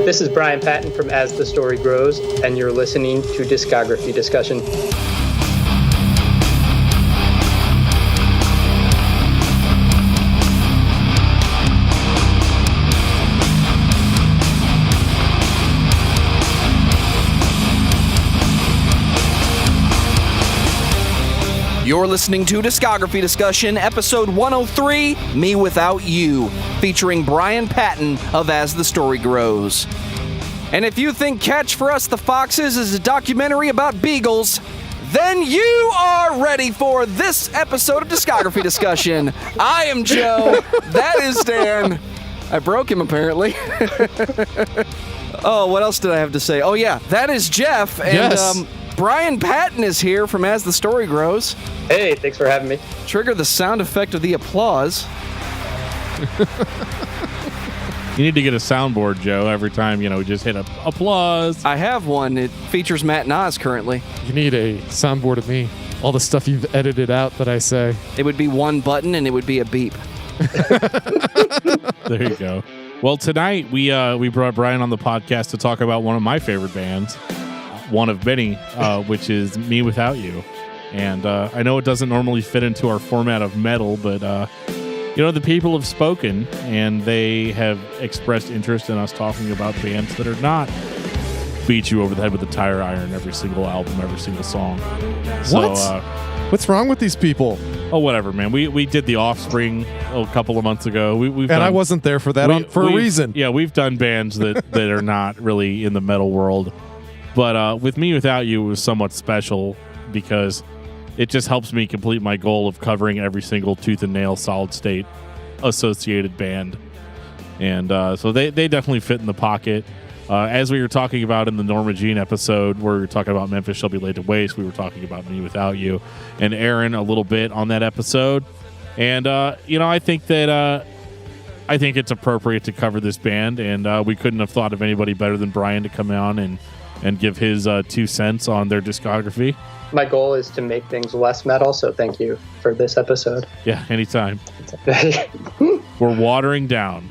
This is BRYAN PATTON from As the Story Grows, and you're listening to Discography Discussion. You're listening to Discography Discussion, episode 103, Me Without You, featuring BRYAN PATTON of As the Story Grows. And if you think Catch for Us the Foxes is a documentary about beagles, then you are ready for this episode of Discography Discussion. I am Joe. That is Dan. I broke him, apparently. Oh, what else did I have to say? Oh, yeah, that is Geoff. And, yes. BRYAN PATTON is here from As the Story Grows. Hey, thanks for having me. Trigger the sound effect of the applause. You need to get a soundboard, Joe, every time, we just hit applause. I have one. It features Matt Nas currently. You need a soundboard of me. All the stuff you've edited out that I say. It would be one button and it would be a beep. There you go. Well, tonight we brought BRYAN on the podcast to talk about one of my favorite bands, one of many, which is Me Without You. And I know it doesn't normally fit into our format of metal, but the people have spoken and they have expressed interest in us talking about bands that are not beat you over the head with a tire iron every single album, every single song. What? What's wrong with these people? Oh, whatever, man. We did The Offspring a couple of months ago. I wasn't there for that for a reason. Yeah, we've done bands that are not really in the metal world. But with Me Without You, it was somewhat special because it just helps me complete my goal of covering every single tooth and nail solid state associated band. And so they definitely fit in the pocket. As we were talking about in the Norma Jean episode where we were talking about Memphis Shall Be Laid to Waste, we were talking about Me Without You and Aaron a little bit on that episode. And, I think that I think it's appropriate to cover this band, and we couldn't have thought of anybody better than BRYAN to come on and give his 2 cents on their discography. My goal is to make things less metal, so thank you for this episode. Yeah, anytime. We're watering down.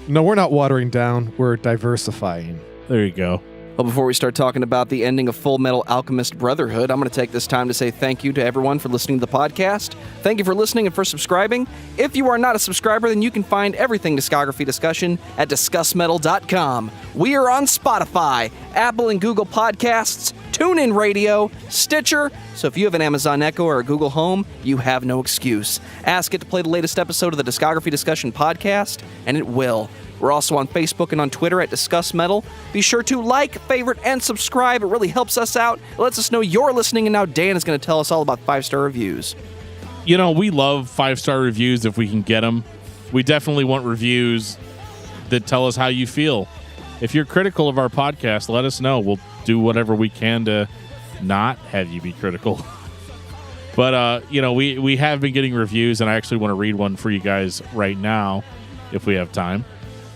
No, we're not watering down. We're diversifying. There you go. Well, before we start talking about the ending of Full Metal Alchemist Brotherhood, I'm going to take this time to say thank you to everyone for listening to the podcast. Thank you for listening and for subscribing. If you are not a subscriber, then you can find everything Discography Discussion at discussmetal.com. We are on Spotify, Apple and Google Podcasts, TuneIn Radio, Stitcher. So if you have an Amazon Echo or a Google Home, you have no excuse. Ask it to play the latest episode of the Discography Discussion podcast, and it will. We're also on Facebook and on Twitter at discussmetal. Be sure to like, favorite, and subscribe. It really helps us out. It lets us know you're listening, and now Dan is going to tell us all about 5-star reviews. We love 5-star reviews if we can get them. We definitely want reviews that tell us how you feel. If you're critical of our podcast, let us know. We'll do whatever we can to not have you be critical. But, we have been getting reviews, and I actually want to read one for you guys right now, if we have time.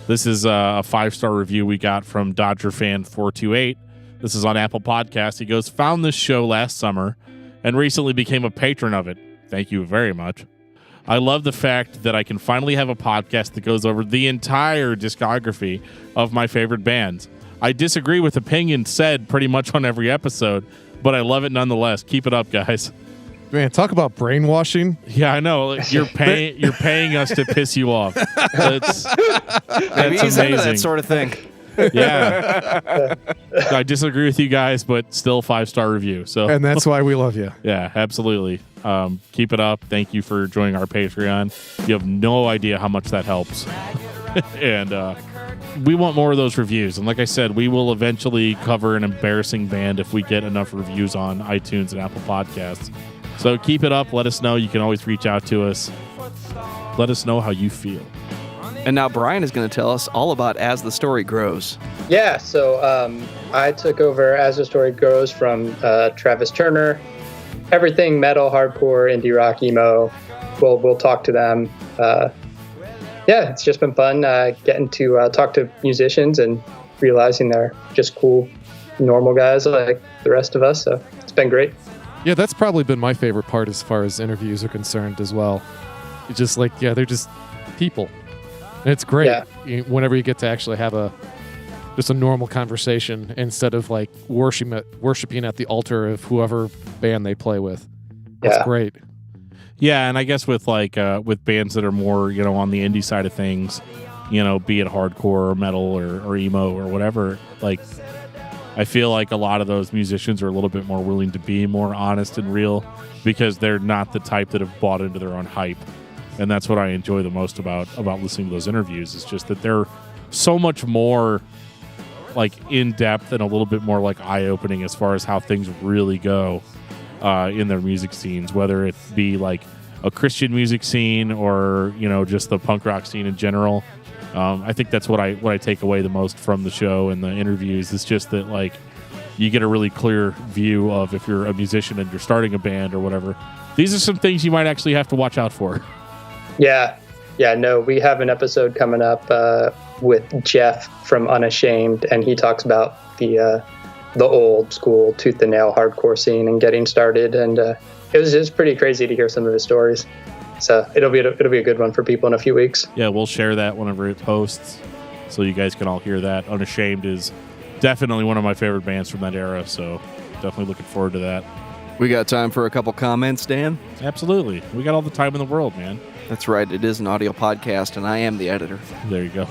This is a 5-star review we got from DodgerFan428. This is on Apple Podcasts. He goes, found this show last summer and recently became a patron of it. Thank you very much. I love the fact that I can finally have a podcast that goes over the entire discography of my favorite bands. I disagree with opinions said pretty much on every episode, but I love it nonetheless. Keep it up, guys. Man, talk about brainwashing. Yeah, I know. You're paying us to piss you off. That's amazing. That sort of thing. Yeah. I disagree with you guys, but still 5-star review. And that's why we love you. Yeah, absolutely. Keep it up. Thank you for joining our Patreon. You have no idea how much that helps. And we want more of those reviews. And like I said, we will eventually cover an embarrassing band if we get enough reviews on iTunes and Apple Podcasts. So keep it up. Let us know. You can always reach out to us. Let us know how you feel. And now BRYAN is going to tell us all about As the Story Grows. Yeah, so I took over As the Story Grows from Travis Turner. Everything metal, hardcore, indie rock, emo. We'll talk to them. It's just been fun getting to talk to musicians and realizing they're just cool, normal guys like the rest of us. So it's been great. Yeah, that's probably been my favorite part as far as interviews are concerned as well. It's just they're just people. And it's great whenever you get to actually have just a normal conversation instead of like worshiping at the altar of whoever band they play with. That's great. Yeah, and I guess with with bands that are more, on the indie side of things, be it hardcore or metal or emo or whatever, like I feel like a lot of those musicians are a little bit more willing to be more honest and real because they're not the type that have bought into their own hype. And that's what I enjoy the most about listening to those interviews. It's just that they're so much more like in depth and a little bit more like eye opening as far as how things really go in their music scenes, whether it be like a Christian music scene or just the punk rock scene in general. I think that's what I take away the most from the show and the interviews. It's just that like you get a really clear view of if you're a musician and you're starting a band or whatever. These are some things you might actually have to watch out for. Yeah. No, we have an episode coming up with Geoff from Unashamed, and he talks about the old school tooth and nail hardcore scene and getting started, and it was pretty crazy to hear some of his stories. So it'll be a good one for people in a few weeks. Yeah, we'll share that whenever it posts, so you guys can all hear that. Unashamed is definitely one of my favorite bands from that era, so definitely looking forward to that. We got time for a couple comments, Dan? Absolutely. We got all the time in the world, man. That's right. It is an audio podcast, and I am the editor. There you go.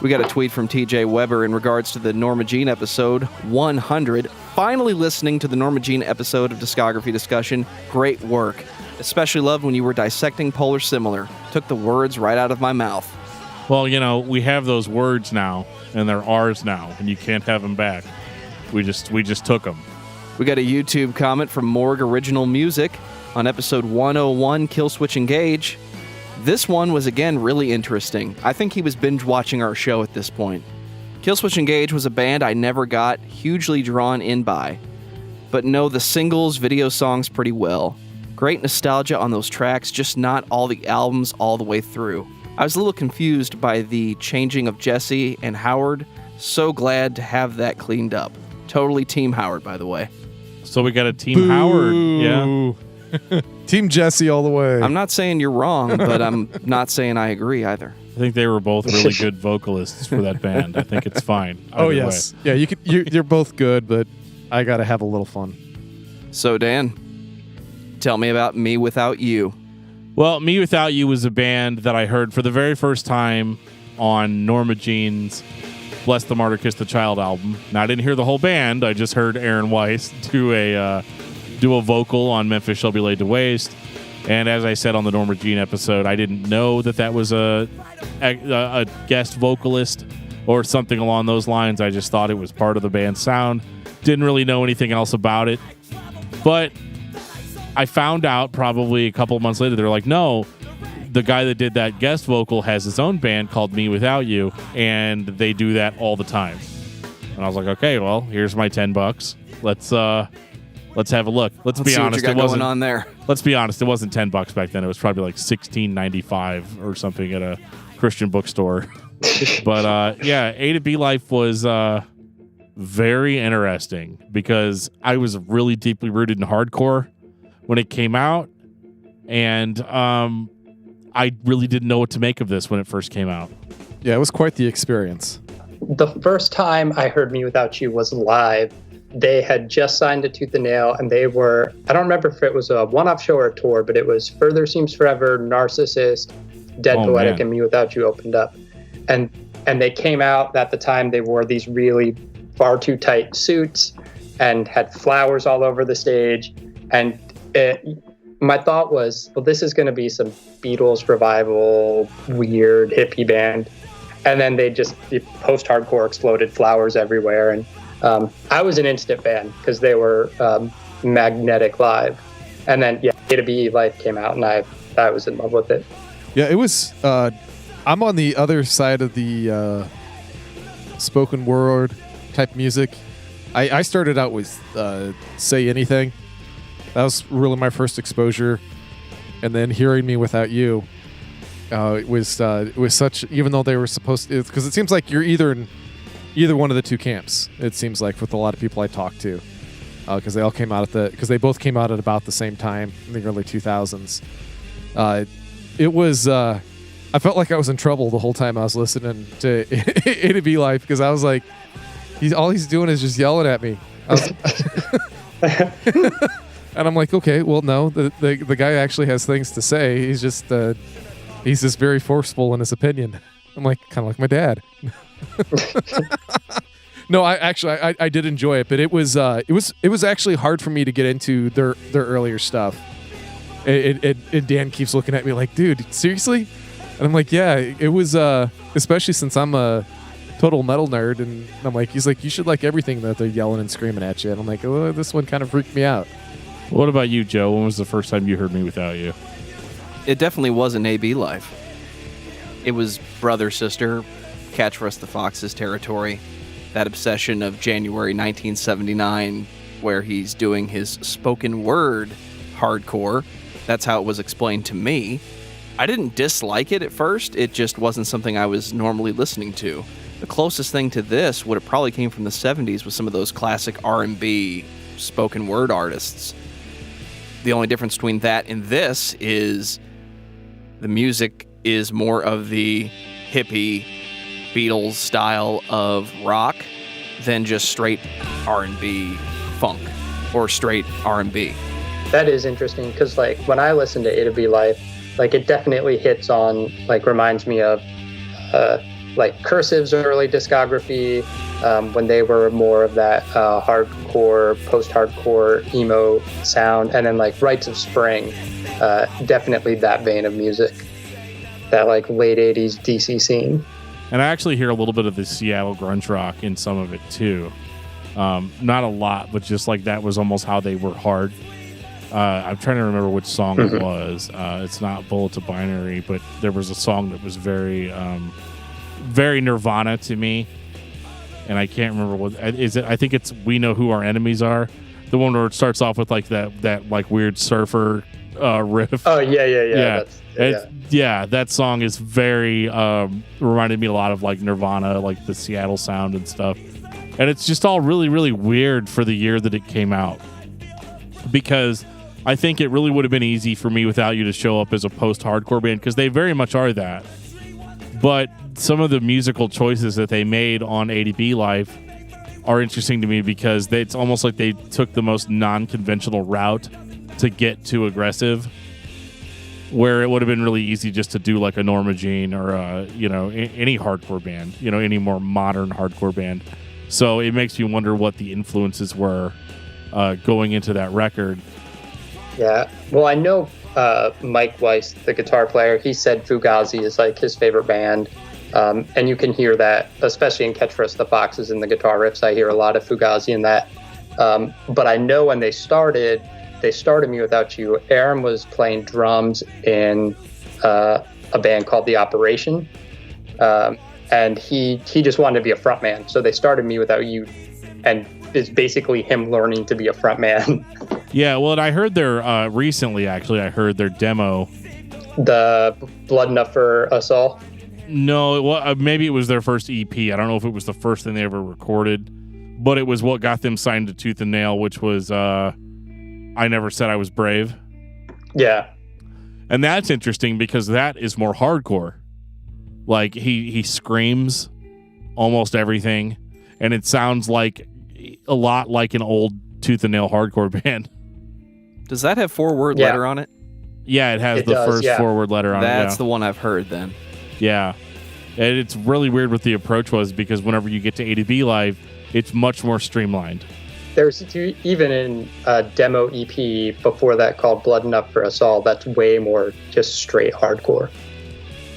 We got a tweet from TJ Weber in regards to the Norma Jean episode 100. Finally listening to the Norma Jean episode of Discography Discussion. Great work. Especially loved when you were dissecting Polar Similar. Took the words right out of my mouth. Well, we have those words now, and they're ours now, and you can't have them back. We just took them. We got a YouTube comment from Morgue Original Music on episode 101, Killswitch Engage. This one was, again, really interesting. I think he was binge-watching our show at this point. Killswitch Engage was a band I never got hugely drawn in by, but know the singles, video songs pretty well. Great nostalgia on those tracks, just not all the albums all the way through. I was a little confused by the changing of Jesse and Howard. So glad to have that cleaned up. Totally Team Howard, by the way. So we got a Team Howard. Yeah. Team Jesse all the way. I'm not saying you're wrong, but I'm not saying I agree either. I think they were both really good vocalists for that band. I think it's fine. Oh, yes. Way. Yeah, you're both good, but I got to have a little fun. So, Dan, tell me about Me Without You. Well, Me Without You was a band that I heard for the very first time on Norma Jean's Bless the Martyr, Kiss the Child album. Now, I didn't hear the whole band. I just heard Aaron Weiss do a vocal on Memphis Shall Be Laid to Waste. And as I said on the Norma Jean episode, I didn't know that was a guest vocalist or something along those lines. I just thought it was part of the band's sound. Didn't really know anything else about it. But I found out probably a couple of months later, they're like, no, the guy that did that guest vocal has his own band called Me Without You, and they do that all the time. And I was like, okay, well, here's my $10. Let's have a look. Let's be honest. What you got going on there. Let's be honest. It wasn't $10 back then. It was probably like $16.95 or something at a Christian bookstore. But yeah, A to B Life was very interesting because I was really deeply rooted in hardcore when it came out, and I really didn't know what to make of this when it first came out. Yeah, it was quite the experience. The first time I heard Me Without You was live. They had just signed to Tooth and Nail, and they were, I don't remember if it was a one-off show or a tour, but it was Further Seems Forever, Narcissist, Dead Poetic, man. and Me Without You opened up. And they came out at the time, they wore these really far too tight suits and had flowers all over the stage. And my thought was, well, this is going to be some Beatles revival, weird hippie band. And then they just, post-hardcore exploded, flowers everywhere. And I was an instant fan because they were magnetic live. And then, yeah, A to B Life came out, and I was in love with it. Yeah, it was, I'm on the other side of the spoken word type music. I started out with Say Anything. That was really my first exposure. And then hearing Me Without You, it was such, even though they were supposed to, because it seems like you're either in either one of the two camps, it seems like, with a lot of people I talk to, because they all came out because they both came out at about the same time in the early 2000s. It was I felt like I was in trouble the whole time I was listening to A to B Life because I was like, all he's doing is just yelling at me. And I'm like, okay, well, no, the guy actually has things to say. He's just very forceful in his opinion. I'm like, kind of like my dad. No, I did enjoy it, but it was actually hard for me to get into their earlier stuff. And Dan keeps looking at me like, dude, seriously? And I'm like, yeah, it was, especially since I'm a total metal nerd. And I'm like, he's like, you should like everything that they're yelling and screaming at you. And I'm like, oh, this one kind of freaked me out. What about you, Joe? When was the first time you heard Me Without You? It definitely wasn't A.B. Life. It was brother, sister, Catch for Us the Fox's territory. That obsession of January 1979 where he's doing his spoken word hardcore. That's how it was explained to me. I didn't dislike it at first. It just wasn't something I was normally listening to. The closest thing to this would have probably came from the 70s with some of those classic R&B spoken word artists. The only difference between that and this is the music is more of the hippie Beatles style of rock than just straight R&B funk or straight R&B. That is interesting because like when I listen to A to B Life, like it definitely hits on, like reminds me of like Cursive's early discography, when they were more of that hardcore, post-hardcore emo sound, and then like Rites of Spring, definitely that vein of music, that like late 80s DC scene. And I actually hear a little bit of the Seattle grunge rock in some of it too. Not a lot, but just like that was almost how they were hard. I'm trying to remember which song it was. It's not Bullet to Binary, but there was a song that was very Nirvana to me. And I can't remember what is it. I think it's We Know Who Our Enemies Are. The one where it starts off with like that like weird surfer riff. Oh yeah. That song is very reminded me a lot of like Nirvana, like the Seattle sound and stuff. And it's just all really, really weird for the year that it came out. Because I think it really would have been easy for Me Without You to show up as a post-hardcore band, because they very much are that. But some of the musical choices that they made on A to B Life are interesting to me because it's almost like they took the most non-conventional route to get to aggressive, where it would have been really easy just to do like a Norma Jean or any hardcore band, any more modern hardcore band. So it makes you wonder what the influences were going into that record. Yeah, well, I know Mike Weiss, the guitar player, he said Fugazi is like his favorite band. And you can hear that, especially in Catch for Us the Foxes and the guitar riffs. I hear a lot of Fugazi in that. But I know when they started Me Without You, Aaron was playing drums in a band called The Operation. And he just wanted to be a frontman. So they started Me Without You, and it's basically him learning to be a frontman. Yeah, well, and I heard their recently, actually, I heard their demo. The Blood Enough for Us All? No, well, maybe it was their first EP. I don't know if it was the first thing they ever recorded, but it was what got them signed to Tooth and Nail, which was I Never Said I Was Brave. Yeah. And that's interesting because that is more hardcore. Like, he screams almost everything, and it sounds like a lot like an old Tooth and Nail hardcore band. Does that have 4-word letter on it? Yeah, it has first 4-word letter on it. That's the one I've heard then. Yeah. And it's really weird what the approach was, because whenever you get to A to B Live, it's much more streamlined. There's even in a demo EP before that called Blood Enough for Us All, that's way more just straight hardcore.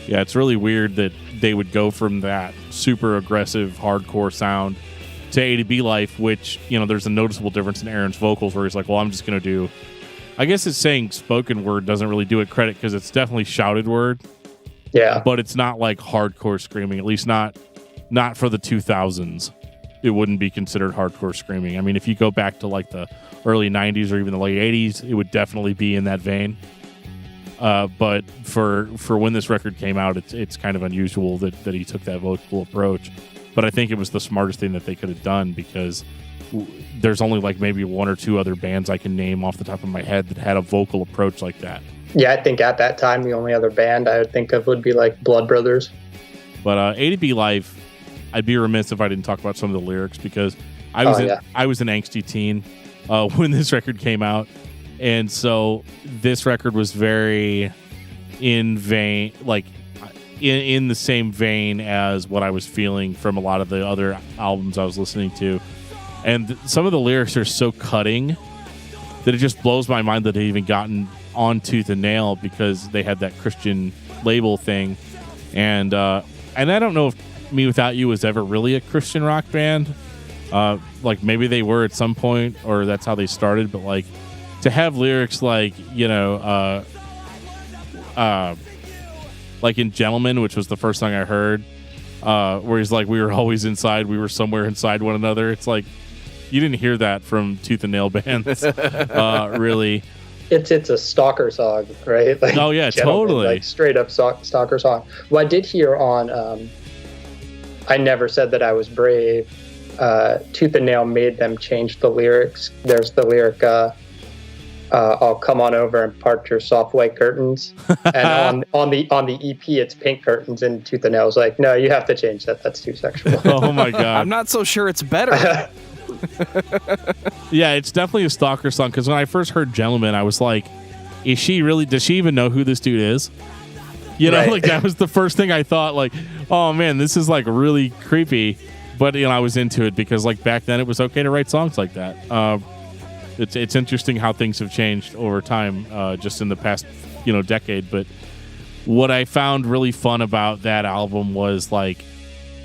Yeah, it's really weird that they would go from that super aggressive hardcore sound to A to B Life, which, there's a noticeable difference in Aaron's vocals where he's like, well, I'm just going to do... I guess it's saying spoken word doesn't really do it credit because it's definitely shouted word. Yeah. But it's not like hardcore screaming, at least not for the 2000s. It wouldn't be considered hardcore screaming. I mean, if you go back to like the early 90s or even the late 80s, it would definitely be in that vein. But for when this record came out, it's kind of unusual that he took that vocal approach. But I think it was the smartest thing that they could have done, because there's only like maybe one or two other bands I can name off the top of my head that had a vocal approach like that. Yeah, I think at that time the only other band I would think of would be like Blood Brothers. But A to B Life, I'd be remiss if I didn't talk about some of the lyrics, because I was an angsty teen when this record came out, and so this record was very in vein, like in the same vein as what I was feeling from a lot of the other albums I was listening to, and some of the lyrics are so cutting that it just blows my mind that they even gotten on Tooth and Nail, because they had that Christian label thing, and I don't know if mewithoutYou was ever really a Christian rock band. Like maybe they were at some point, or that's how they started, but like to have lyrics like, like in Gentleman, which was the first song I heard, where he's like, we were always inside, we were somewhere inside one another. It's like, you didn't hear that from Tooth and Nail bands, really. It's a stalker song, right? Like, oh yeah, totally. Like straight up stalker song. Well, I did hear on I Never Said That I Was Brave, Tooth and Nail made them change the lyrics. There's the lyric, I'll come on over and part your soft white curtains. And on the EP, it's pink curtains, and Tooth and Nail was like, no, you have to change that. That's too sexual. Oh my God. I'm not so sure it's better. Yeah, it's definitely a stalker song, because when I first heard Gentleman, I was like, does she even know who this dude is? You know, right. Like that was the first thing I thought, like, oh man, this is like really creepy. But I was into it because like back then it was okay to write songs like that. It's interesting how things have changed over time, just in the past decade. But what I found really fun about that album was like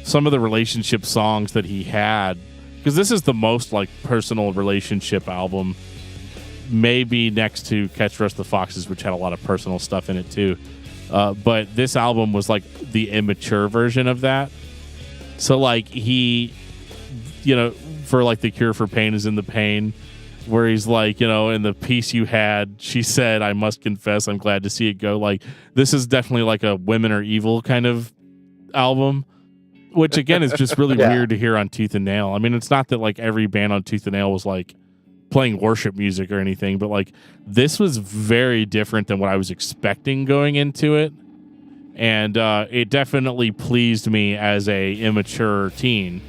some of the relationship songs that he had, because this is the most like personal relationship album, maybe next to Catch for Us the Foxes, which had a lot of personal stuff in it too. But this album was like the immature version of that. So like he, for like The Cure for Pain is in the Pain, where he's like, in the piece you had, she said, I must confess, I'm glad to see it go. Like, this is definitely like a Women Are Evil kind of album, which again is just really weird to hear on Tooth and Nail. I mean, it's not that like every band on Tooth and Nail was like playing worship music or anything, but like this was very different than what I was expecting going into it. And it definitely pleased me as a immature teen.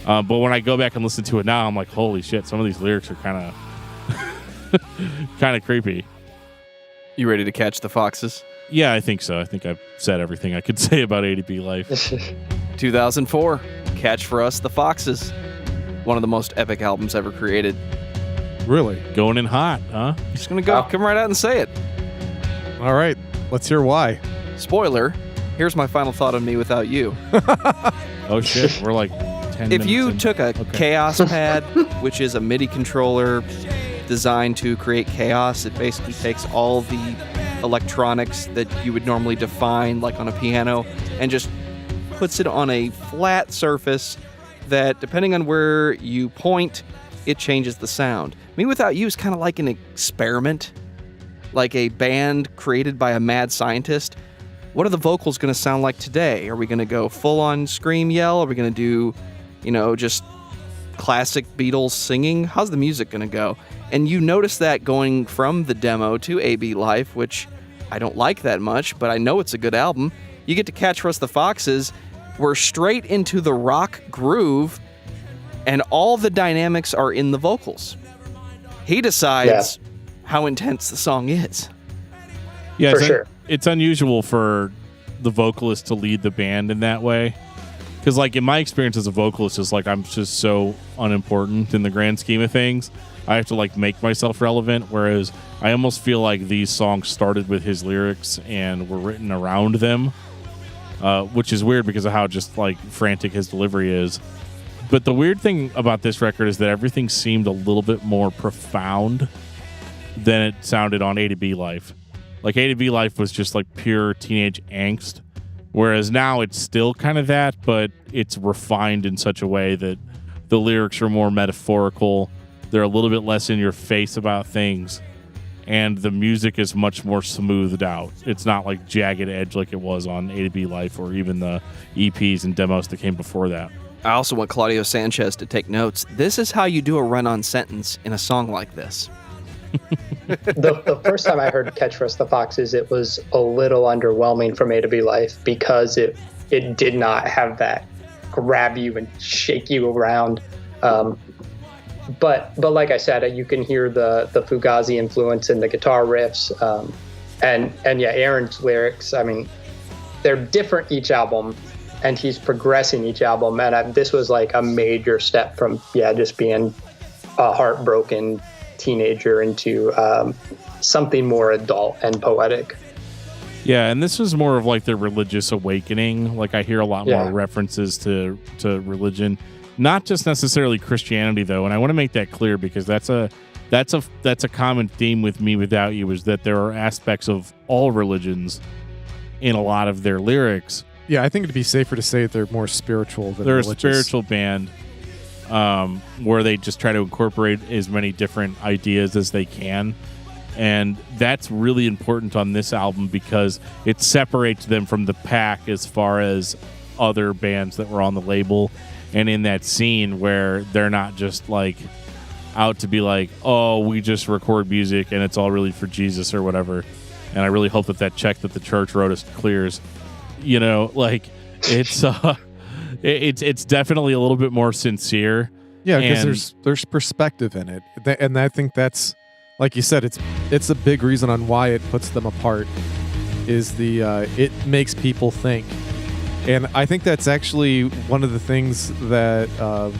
But when I go back and listen to it now, I'm like, holy shit, some of these lyrics are kind of creepy. You ready to catch the foxes? Yeah, I think so. I think I've said everything I could say about A to B Life. 2004, Catch for Us the Foxes. One of the most epic albums ever created. Really? Going in hot, huh? Just going to come right out and say it. All right. Let's hear why. Spoiler, here's my final thought on mewithoutYou. Oh shit, we're like 10 If you in. took a Chaos Pad, which is a MIDI controller designed to create chaos, it basically takes all the electronics that you would normally define like on a piano and just puts it on a flat surface that, depending on where you point, it changes the sound. mewithoutYou is kind of like an experiment, like a band created by a mad scientist. What are the vocals going to sound like today? Are we going to go full-on scream yell? Are we going to do, just classic Beatles singing? How's the music going to go? And you notice that going from the demo to A.B. Life, which I don't like that much, but I know it's a good album. You get to Catch for Us the Foxes. We're straight into the rock groove, and all the dynamics are in the vocals. He decides how intense the song is. Yeah, for sure. It's unusual for the vocalist to lead the band in that way. Because, like, in my experience as a vocalist, is like I'm just so unimportant in the grand scheme of things. I have to, like, make myself relevant, whereas I almost feel like these songs started with his lyrics and were written around them, which is weird because of how just, like, frantic his delivery is. But the weird thing about this record is that everything seemed a little bit more profound than it sounded on A to B Life. Like, A to B Life was just, like, pure teenage angst, whereas now it's still kind of that, but it's refined in such a way that the lyrics are more metaphorical. They're a little bit less in your face about things, and the music is much more smoothed out. It's not like jagged edge like it was on A to B Life or even the EPs and demos that came before that. I also want Claudio Sanchez to take notes. This is how you do a run-on sentence in a song like this. The first time I heard Catch for Us the Foxes, it was a little underwhelming from A to B Life because it did not have that grab you and shake you around. But like I said, you can hear the Fugazi influence in the guitar riffs. And yeah, Aaron's lyrics, I mean, they're different each album, and he's progressing each album. And this was like a major step from, just being a heartbroken teenager into something more adult and poetic. Yeah, and this was more of like the religious awakening. Like I hear a lot more references to religion, not just necessarily Christianity though. And I want to make that clear because that's a common theme with Me Without You, is that there are aspects of all religions in a lot of their lyrics. Yeah, I think it'd be safer to say that they're more spiritual than religious. They're a spiritual band where they just try to incorporate as many different ideas as they can. And that's really important on this album because it separates them from the pack as far as other bands that were on the label and in that scene, where they're not just like out to be like, oh, we just record music and it's all really for Jesus or whatever. And I really hope that check that the church wrote us clears. You know, like it's it's definitely a little bit more sincere. Yeah, because there's perspective in it, and I think that's, like you said, it's a big reason on why it puts them apart. Is it makes people think, and I think that's actually one of the things that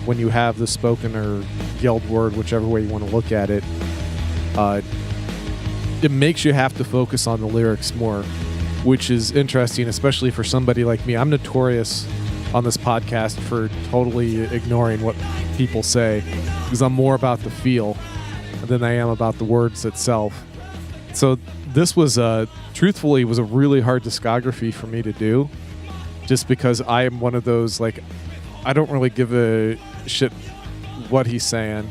when you have the spoken or yelled word, whichever way you want to look at it, it makes you have to focus on the lyrics more, which is interesting, especially for somebody like me. I'm notorious on this podcast for totally ignoring what people say because I'm more about the feel than I am about the words itself. So this was truthfully was a really hard discography for me to do, just because I am one of those, like, I don't really give a shit what he's saying.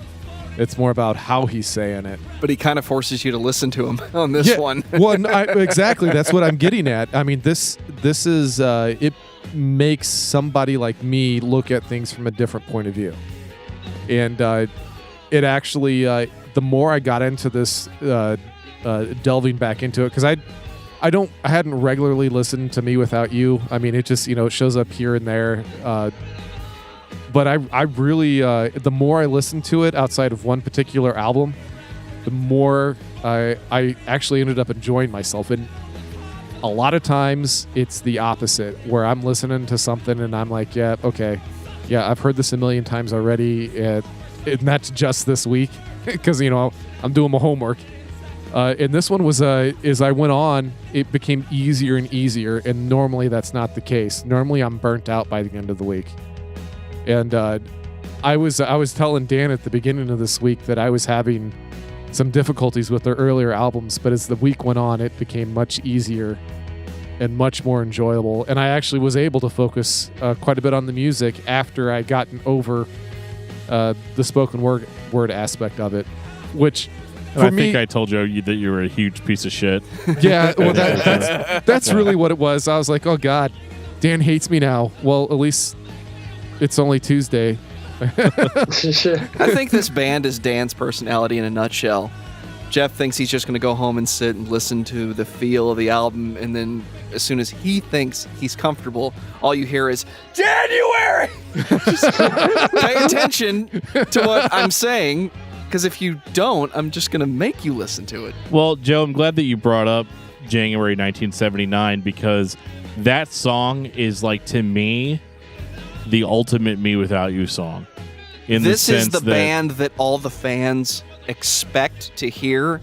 It's more about how he's saying it. But he kind of forces you to listen to him on this one. Well, exactly. That's what I'm getting at. I mean, this is it makes somebody like me look at things from a different point of view, and it actually the more I got into this, delving back into it, because I hadn't regularly listened to Me Without You. I mean, it just it shows up here and there. But I really, the more I listened to it outside of one particular album, the more I actually ended up enjoying myself. And a lot of times it's the opposite, where I'm listening to something and I'm like, yeah, okay, yeah, I've heard this a million times already, and that's just this week because I'm doing my homework. And this one was, as I went on, it became easier and easier, and normally that's not the case. Normally I'm burnt out by the end of the week. And I was telling Dan at the beginning of this week that I was having some difficulties with their earlier albums, but as the week went on, it became much easier and much more enjoyable. And I actually was able to focus quite a bit on the music after I'd gotten over the spoken word aspect of it, which I think I told you that you were a huge piece of shit. Yeah, well, that's really what it was. I was like, oh God, Dan hates me now. Well, at least it's only Tuesday. I think this band is Dan's personality in a nutshell. Geoff thinks he's just going to go home and sit and listen to the feel of the album, and then as soon as he thinks he's comfortable, all you hear is, January! Just pay attention to what I'm saying, because if you don't, I'm just going to make you listen to it. Well, Joe, I'm glad that you brought up January 1979, because that song is, like, to me, the ultimate Me Without You song. This is the band that all the fans expect to hear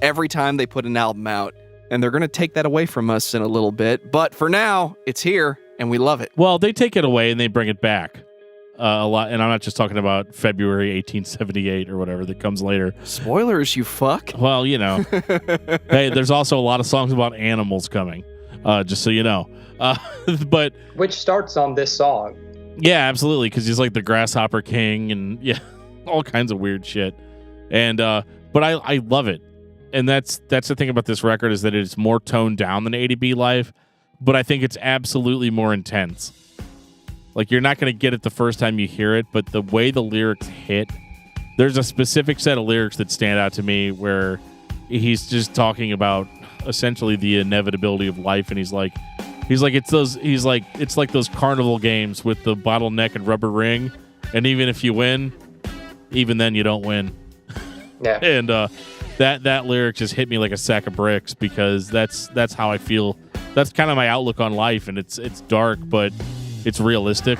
every time they put an album out, and they're going to take that away from us in a little bit, but for now, it's here, and we love it. Well, they take it away and they bring it back a lot, and I'm not just talking about February 1878 or whatever that comes later. Spoilers, you fuck. Well, hey, there's also a lot of songs about animals coming, just so you know. But which starts on this song. Yeah, absolutely, because he's like the Grasshopper King and all kinds of weird shit. And but I love it, and that's the thing about this record, is that it's more toned down than A to B Life, but I think it's absolutely more intense. Like, you're not going to get it the first time you hear it, but the way the lyrics hit there's a specific set of lyrics that stand out to me where he's just talking about essentially the inevitability of life, and he's like it's like those carnival games with the bottleneck and rubber ring, and even if you win, even then you don't win. Yeah. And that lyric just hit me like a sack of bricks, because that's how I feel. That's kind of my outlook on life, and it's dark, but it's realistic.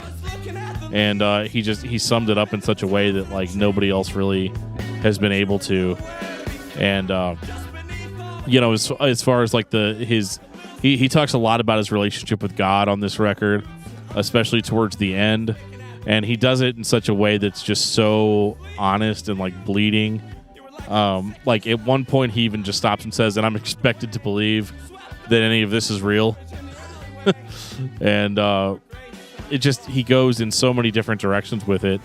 And he summed it up in such a way that like nobody else really has been able to. And as far as like he talks a lot about his relationship with God on this record, especially towards the end, and he does it in such a way that's just so honest and like bleeding. Like at one point he even just stops and says, "And I'm expected to believe that any of this is real." And he goes in so many different directions with it,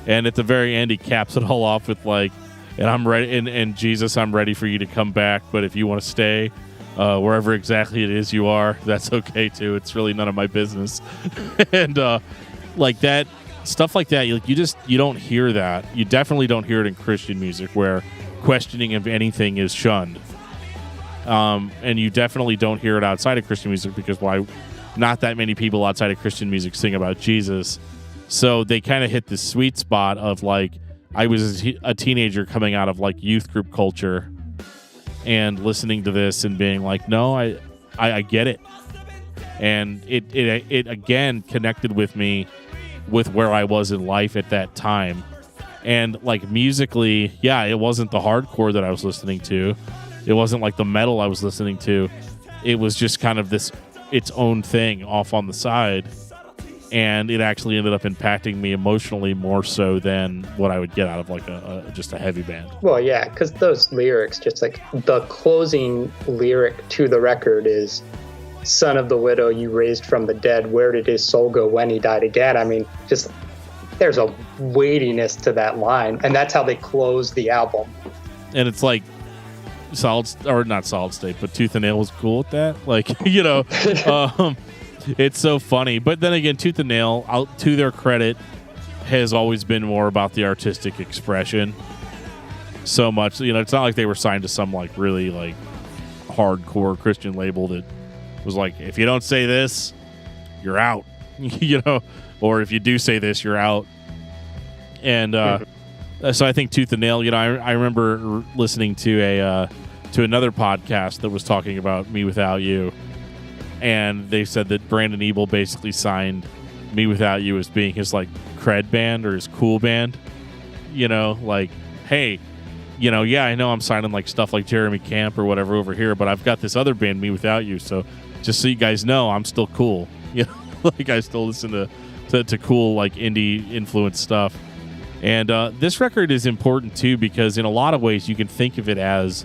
and at the very end he caps it all off with like, "And I'm ready, and Jesus, I'm ready for you to come back, but if you want to stay wherever exactly it is you are, that's okay too. It's really none of my business." And like that stuff like that, you don't hear that. You definitely don't hear it in Christian music, where questioning of anything is shunned. And you definitely don't hear it outside of Christian music, because not that many people outside of Christian music sing about Jesus. So they kind of hit this sweet spot of like, I was a teenager coming out of like youth group culture and listening to this and being like, no, I get it. And it again connected with me with where I was in life at that time. And like musically, yeah, it wasn't the hardcore that I was listening to. It wasn't like the metal I was listening to. It was just kind of its own thing off on the side. And it actually ended up impacting me emotionally more so than what I would get out of like just a heavy band. Well, yeah, because those lyrics, just like the closing lyric to the record is, "Son of the widow you raised from the dead, where did his soul go when he died again?" I mean, just there's a weightiness to that line, and that's how they close the album. And it's like not Solid State, but Tooth and Nail was cool with that. Like, it's so funny. But then again, Tooth and Nail, to their credit, has always been more about the artistic expression. So much, it's not like they were signed to some like really like hardcore Christian label that was like, if you don't say this, you're out, or if you do say this, you're out. And so I think Tooth and Nail, I remember listening to another podcast that was talking about Me Without You, and they said that Brandon Ebel basically signed Me Without You as being his like cred band or his cool band. Like, hey, yeah, I know I'm signing like stuff like Jeremy Camp or whatever over here, but I've got this other band, Me Without You, so just so you guys know, I'm still cool. Like I still listen to cool like indie influenced stuff. And this record is important too, because in a lot of ways you can think of it as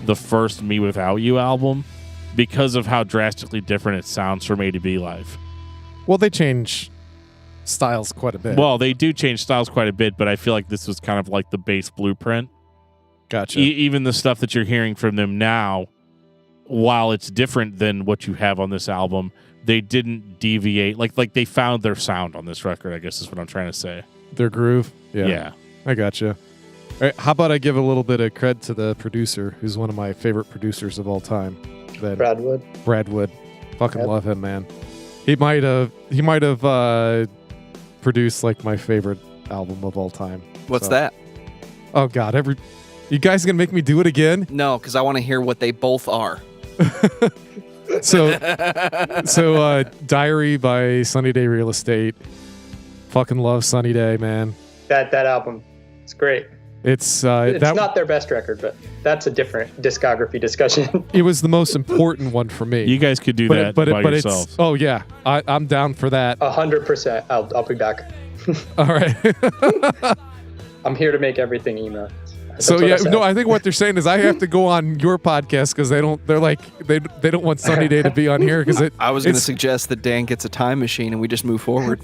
the first Me Without You album, because of how drastically different it sounds from A to B Live. Well, they change styles quite a bit. Well, they do change styles quite a bit, but I feel like this was kind of like the base blueprint. Gotcha. Even the stuff that you're hearing from them now, while it's different than what you have on this album, they didn't deviate. Like they found their sound on this record, I guess is what I'm trying to say. Their groove? Yeah. I gotcha. All right, how about I give a little bit of cred to the producer, who's one of my favorite producers of all time. Brad Wood. Fucking Yep. love him, man. He might have produced like my favorite album of all time. What's that? Oh God, you guys gonna make me do it again? No, because I want to hear what they both are. So Diary by Sunny Day Real Estate. Fucking love Sunny Day, man. That album, it's great. It's not their best record, but that's a different discography discussion. It was the most important one for me. You guys could do that by yourselves. Oh yeah, I'm down for that. 100%. I'll be back. All right. I'm here to make everything emo. So yeah, no, I think what they're saying is I have to go on your podcast because they don't want Sunny Day to be on here because I was going to suggest that Dan gets a time machine and we just move forward.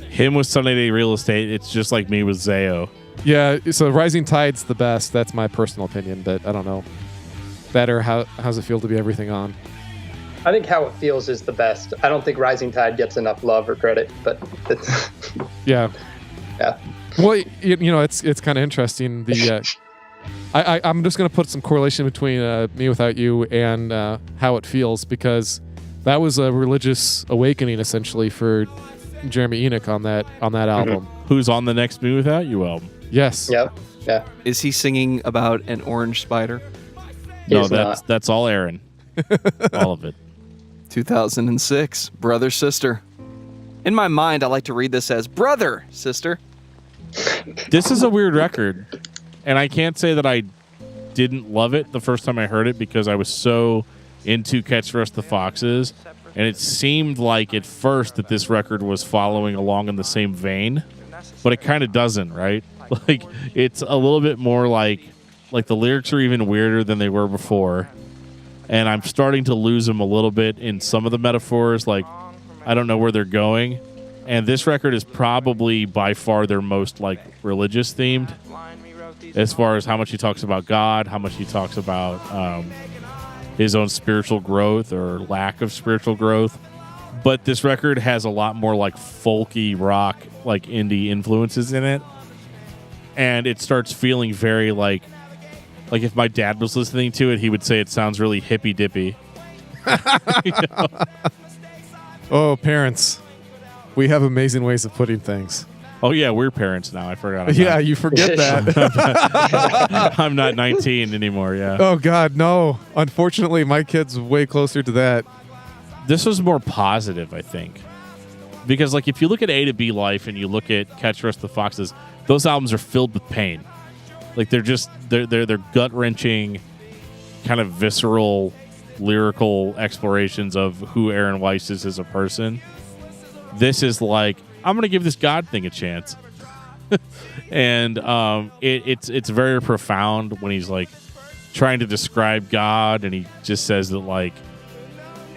Him with Sunny Day Real Estate, it's just like me with Zayo. Yeah, so Rising Tide's the best. That's my personal opinion, but I don't know. That or how's it feel to be everything on? I think How It Feels is the best. I don't think Rising Tide gets enough love or credit, but it's Yeah. yeah. Well, it's kind of interesting. I'm just going to put some correlation between Me Without You and How It Feels, because that was a religious awakening essentially for Jeremy Enoch on that album. Who's on the next Me Without You album? Yes. Yep. Yeah. Is he singing about an orange spider? No, He's not. that's all Aaron. All of it. 2006, Brother, Sister. In my mind, I like to read this as Brother, Sister. This is a weird record, and I can't say that I didn't love it the first time I heard it because I was so into Catch the Rest of the Foxes, and it seemed like at first that this record was following along in the same vein, but it kind of doesn't, right? Like, it's a little bit more like the lyrics are even weirder than they were before, and I'm starting to lose them a little bit in some of the metaphors, like I don't know where they're going. And this record is probably by far their most like religious themed, as far as how much he talks about God, how much he talks about his own spiritual growth or lack of spiritual growth. But this record has a lot more like folky rock, like indie influences in it, and it starts feeling very like if my dad was listening to it, he would say it sounds really hippy dippy. You know? Oh, parents. We have amazing ways of putting things. Oh, yeah, we're parents now. I forgot. You forget that. I'm not 19 anymore, yeah. Oh, God, no. Unfortunately, my kid's way closer to that. This was more positive, I think. Because, like, if you look at A to B Life and you look at Catch the Rest of the Foxes, those albums are filled with pain. Like, they're gut-wrenching, kind of visceral, lyrical explorations of who Aaron Weiss is as a person. This is like, I'm going to give this God thing a chance. And it's very profound when he's like trying to describe God, and he just says that like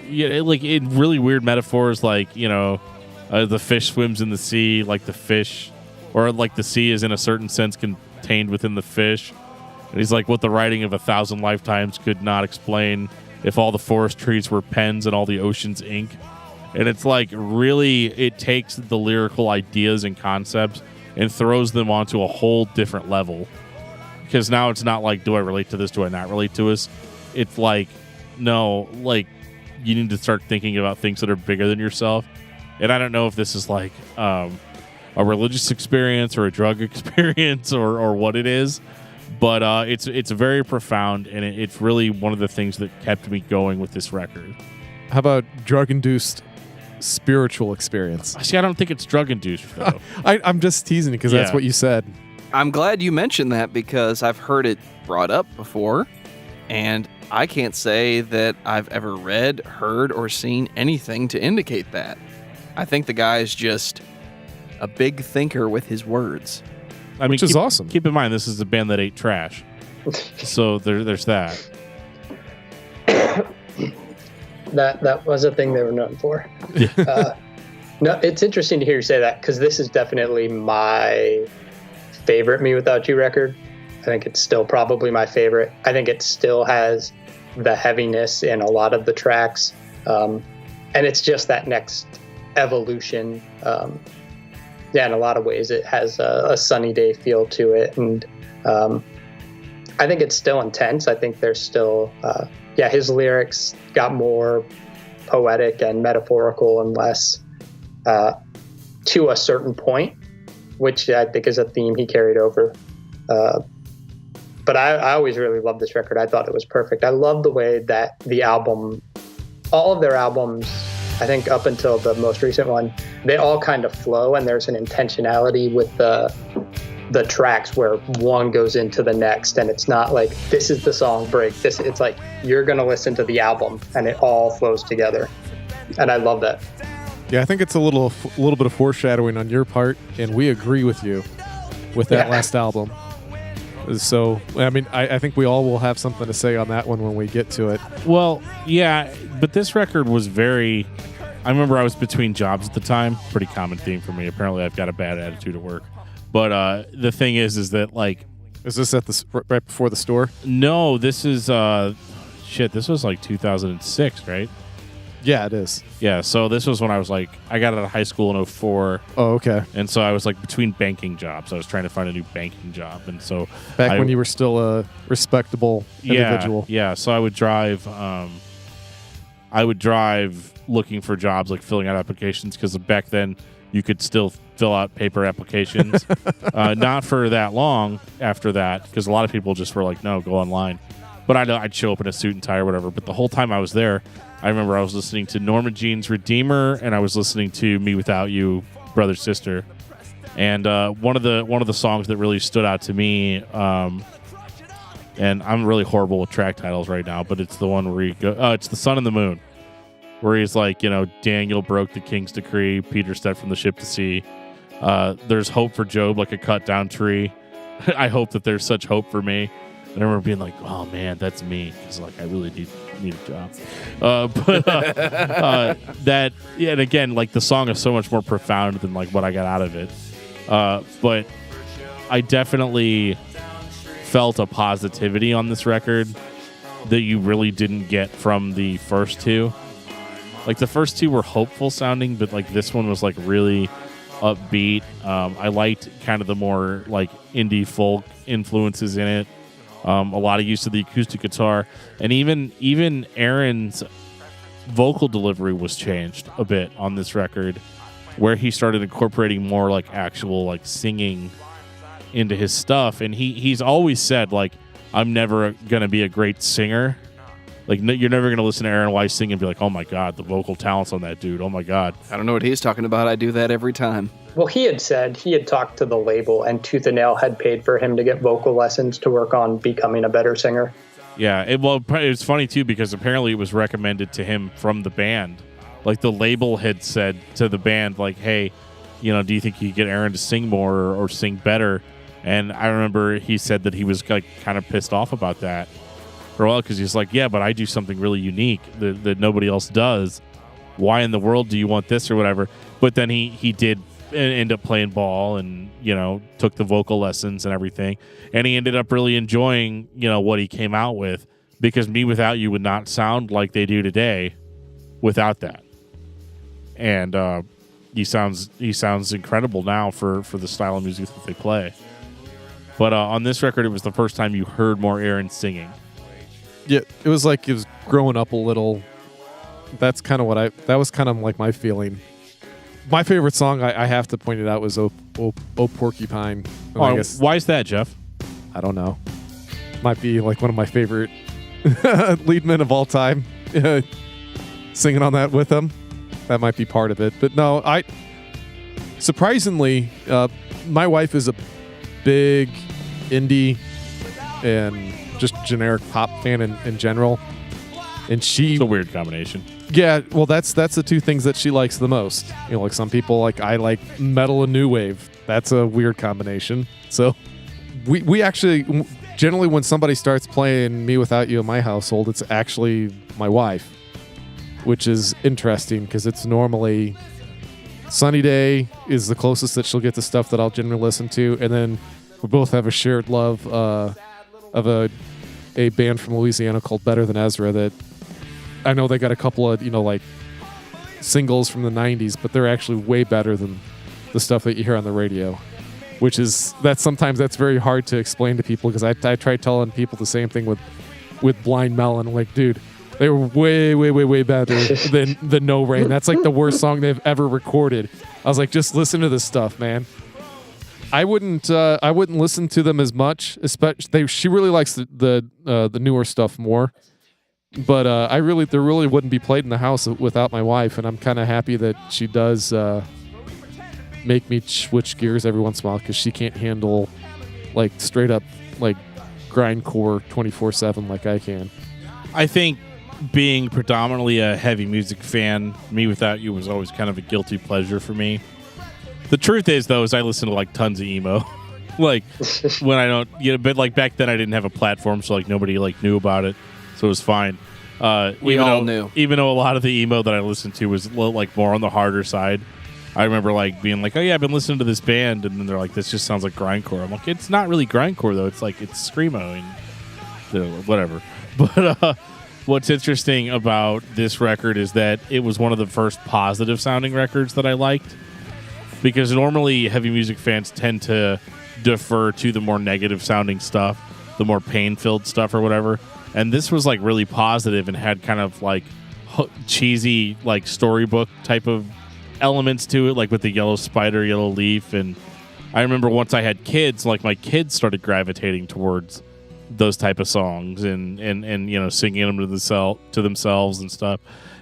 in really weird metaphors, like, the fish swims in the sea, like the fish, or like the sea is in a certain sense contained within the fish. And he's like, what the writing of 1,000 lifetimes could not explain if all the forest trees were pens and all the ocean's ink. And it's like, really, it takes the lyrical ideas and concepts and throws them onto a whole different level. Because now it's not like, do I relate to this? Do I not relate to this? It's like, no, like, you need to start thinking about things that are bigger than yourself. And I don't know if this is like a religious experience or a drug experience or what it is. But it's very profound, and it's really one of the things that kept me going with this record. How about drug-induced spiritual experience? See, I don't think it's drug-induced, though. I'm just teasing because that's what you said. I'm glad you mentioned that because I've heard it brought up before, and I can't say that I've ever read, heard, or seen anything to indicate that. I think the guy is just a big thinker with his words. I mean, which is awesome. Keep in mind, this is a band that ate trash. So there's that. That was a thing they were known for. Yeah. No, it's interesting to hear you say that, because this is definitely my favorite Me Without You record. I think it's still probably my favorite. I think it still has the heaviness in a lot of the tracks. And it's just that next evolution. In a lot of ways, it has a sunny day feel to it. And I think it's still intense. I think there's still, his lyrics got more poetic and metaphorical and less to a certain point, which I think is a theme he carried over. But I always really loved this record. I thought it was perfect. I love the way that all of their albums, I think up until the most recent one, they all kind of flow, and there's an intentionality with the tracks where one goes into the next, and it's not like this is the song break. It's like you're gonna listen to the album, and it all flows together, and I love that. Yeah, I think it's a little bit of foreshadowing on your part, and we agree with you with that last album. So, I mean, I think we all will have something to say on that one when we get to it. Well, yeah, but this record was very... I remember I was between jobs at the time. Pretty common theme for me. Apparently, I've got a bad attitude at work. But the thing is that, like... Is this at right before the store? No, this is... this was like 2006, right? Yeah, it is. Yeah, so this was when I was like, I got out of high school in 04. Oh, okay. And so I was like between banking jobs. I was trying to find a new banking job. And so back when you were still a respectable individual. Yeah. So I would drive looking for jobs, like filling out applications, because back then you could still fill out paper applications. Not for that long after that, because a lot of people just were like, no, go online. But I'd show up in a suit and tie or whatever. But the whole time I was there, I remember I was listening to Norma Jean's Redeemer, and I was listening to Me Without You, Brother Sister. And one of the songs that really stood out to me, and I'm really horrible with track titles right now, but it's the one where it's The Sun and the Moon, where he's like, Daniel broke the king's decree, Peter stepped from the ship to sea. There's hope for Job like a cut down tree. I hope that there's such hope for me. And I remember being like, oh man, that's me, because like I really need a job. That, yeah, and again, like the song is so much more profound than like what I got out of it. But I definitely felt a positivity on this record that you really didn't get from the first two. Like the first two were hopeful sounding, but like this one was like really upbeat. I liked kind of the more like indie folk influences in it. A lot of use of the acoustic guitar, and even Aaron's vocal delivery was changed a bit on this record, where he started incorporating more like actual like singing into his stuff. And he's always said like, I'm never gonna be a great singer. Like you're never gonna listen to Aaron Weiss sing and be like, oh my god, the vocal talents on that dude. Oh my god. I don't know what he's talking about. I do that every time. Well, he had said he had talked to the label, and Tooth and Nail had paid for him to get vocal lessons to work on becoming a better singer. Yeah, it was funny too, because apparently it was recommended to him from the band. Like the label had said to the band, like, hey, do you think you could get Aaron to sing more or sing better? And I remember he said that he was like kind of pissed off about that for a while, because he's like, yeah, but I do something really unique that nobody else does. Why in the world do you want this or whatever? But then he did end up playing ball and, took the vocal lessons and everything. And he ended up really enjoying, what he came out with, because Me Without You would not sound like they do today without that. And he sounds incredible now for the style of music that they play. But on this record, it was the first time you heard more Aaron singing. Yeah, it was like he was growing up a little. That's kind of that was kind of like my feeling. My favorite song, I have to point it out, was Oh Porcupine. Oh, why is that, Geoff? I don't know. Might be like one of my favorite lead men of all time. Singing on that with him. That might be part of it. But no, surprisingly, my wife is a big indie and just generic pop fan in general. And it's a weird combination. Yeah, well, that's the two things that she likes the most. Like some people, like I like metal and new wave. That's a weird combination. So we actually, generally when somebody starts playing Me Without You in my household, it's actually my wife, which is interesting because it's normally Sunny Day is the closest that she'll get to stuff that I'll generally listen to. And then we both have a shared love of a band from Louisiana called Better Than Ezra that I know they got a couple of, like singles from the 90s, but they're actually way better than the stuff that you hear on the radio, sometimes that's very hard to explain to people, because I try telling people the same thing with Blind Melon. Like, dude, they were way, way, way, way better than the No Rain. That's like the worst song they've ever recorded. I was like, just listen to this stuff, man. I wouldn't listen to them as much. Especially, she really likes the newer stuff more. But there really wouldn't be played in the house without my wife, and I'm kind of happy that she does make me switch gears every once in a while, because she can't handle like straight up like grindcore 24/7 like I can. I think being predominantly a heavy music fan, Me Without You was always kind of a guilty pleasure for me. The truth is, though, is I listen to like tons of emo. Like when I don't, but like back then I didn't have a platform, so like nobody like knew about it. So it was fine. We all knew. Even though a lot of the emo that I listened to was like more on the harder side. I remember like being like, oh yeah, I've been listening to this band, and then they're like, this just sounds like grindcore. I'm like, it's not really grindcore though. It's like it's screamo and whatever. But What's interesting about this record is that it was one of the first positive sounding records that I liked, because normally heavy music fans tend to defer to the more negative sounding stuff, the more pain-filled stuff or whatever. And this was like really positive and had kind of like cheesy like storybook type of elements to it, like with the yellow spider, yellow leaf. And I remember once I had kids, like my kids started gravitating towards those type of songs and you know, singing them to themselves and stuff.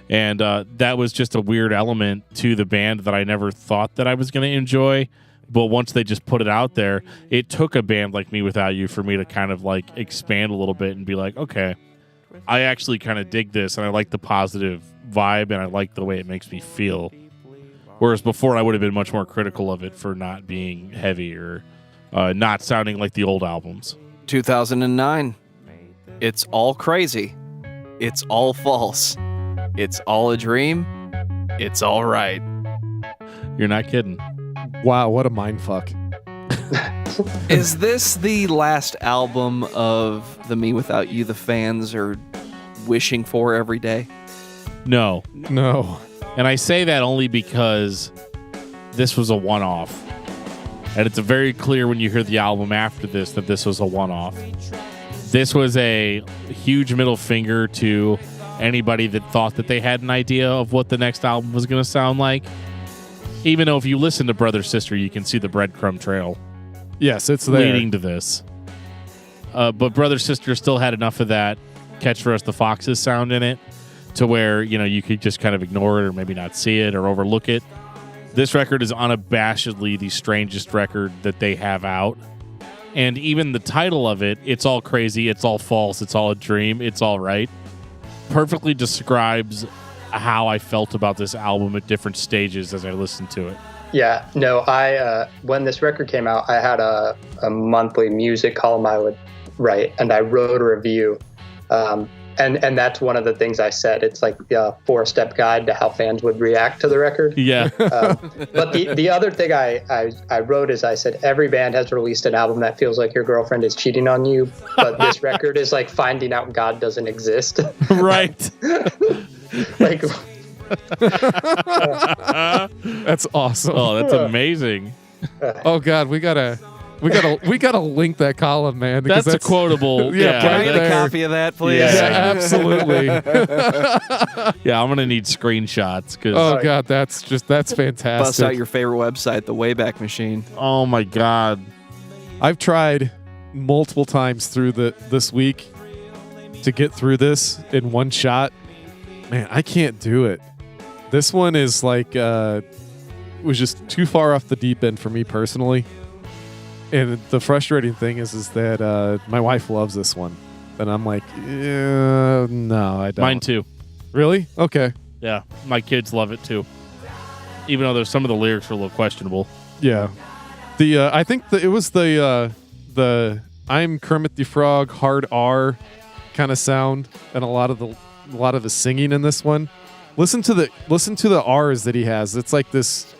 And that was just a weird element to the band that I never thought that I was going to enjoy. But once they just put it out there, it took a band like mewithoutYou for me to kind of like expand a little bit and be like, okay, I actually kind of dig this, and I like the positive vibe, and I like the way it makes me feel. Whereas before, I would have been much more critical of it for not being heavy or not sounding like the old albums. 2009. It's all crazy. It's all false. It's all a dream. It's all right. You're not kidding. Wow, what a mindfuck. Is this the last album of the mewithoutYou the fans are wishing for every day? No. No. And I say that only because this was a one-off. And it's very clear when you hear the album after this that this was a one-off. This was a huge middle finger to anybody that thought that they had an idea of what the next album was going to sound like. Even though if you listen to Brother Sister, you can see the breadcrumb trail. Yes, it's there. Leading to this. But Brother Sister still had enough of that Catch for Us the Foxes sound in it to where, you know, you could just kind of ignore it or maybe not see it or overlook it. This record is unabashedly the strangest record that they have out. And even the title of it, It's All Crazy, It's All False, It's All a Dream, It's All Right, perfectly describes how I felt about this album at different stages as I listened to it. Yeah, no, I when this record came out, I had a monthly music column I would write, and I wrote a review. And that's one of the things I said. It's like a 4-step guide to how fans would react to the record. Yeah. But the other thing I wrote is I said, every band has released an album that feels like your girlfriend is cheating on you, but this record is like finding out God doesn't exist. Right. Like, That's awesome. Oh, that's amazing. Oh God, we gotta link that column, man. That's a quotable. Yeah, Can I right get a there. copy of that, please? Yeah. Yeah, absolutely. Yeah, I'm gonna need screenshots because. Oh God, that's fantastic. Bust out your favorite website, the Wayback Machine. Oh my God. I've tried multiple times through this week to get through this in one shot. Man, I can't do it. This one is like was just too far off the deep end for me personally. And the frustrating thing is that my wife loves this one, and I'm like, no, I don't. Mine too. Really? Okay. Yeah, my kids love it too. Even though there's some of the lyrics are a little questionable. Yeah. The I think it was the I'm Kermit the Frog hard R kind of sound, and a lot of the singing in this one. Listen to the R's that he has. It's like this.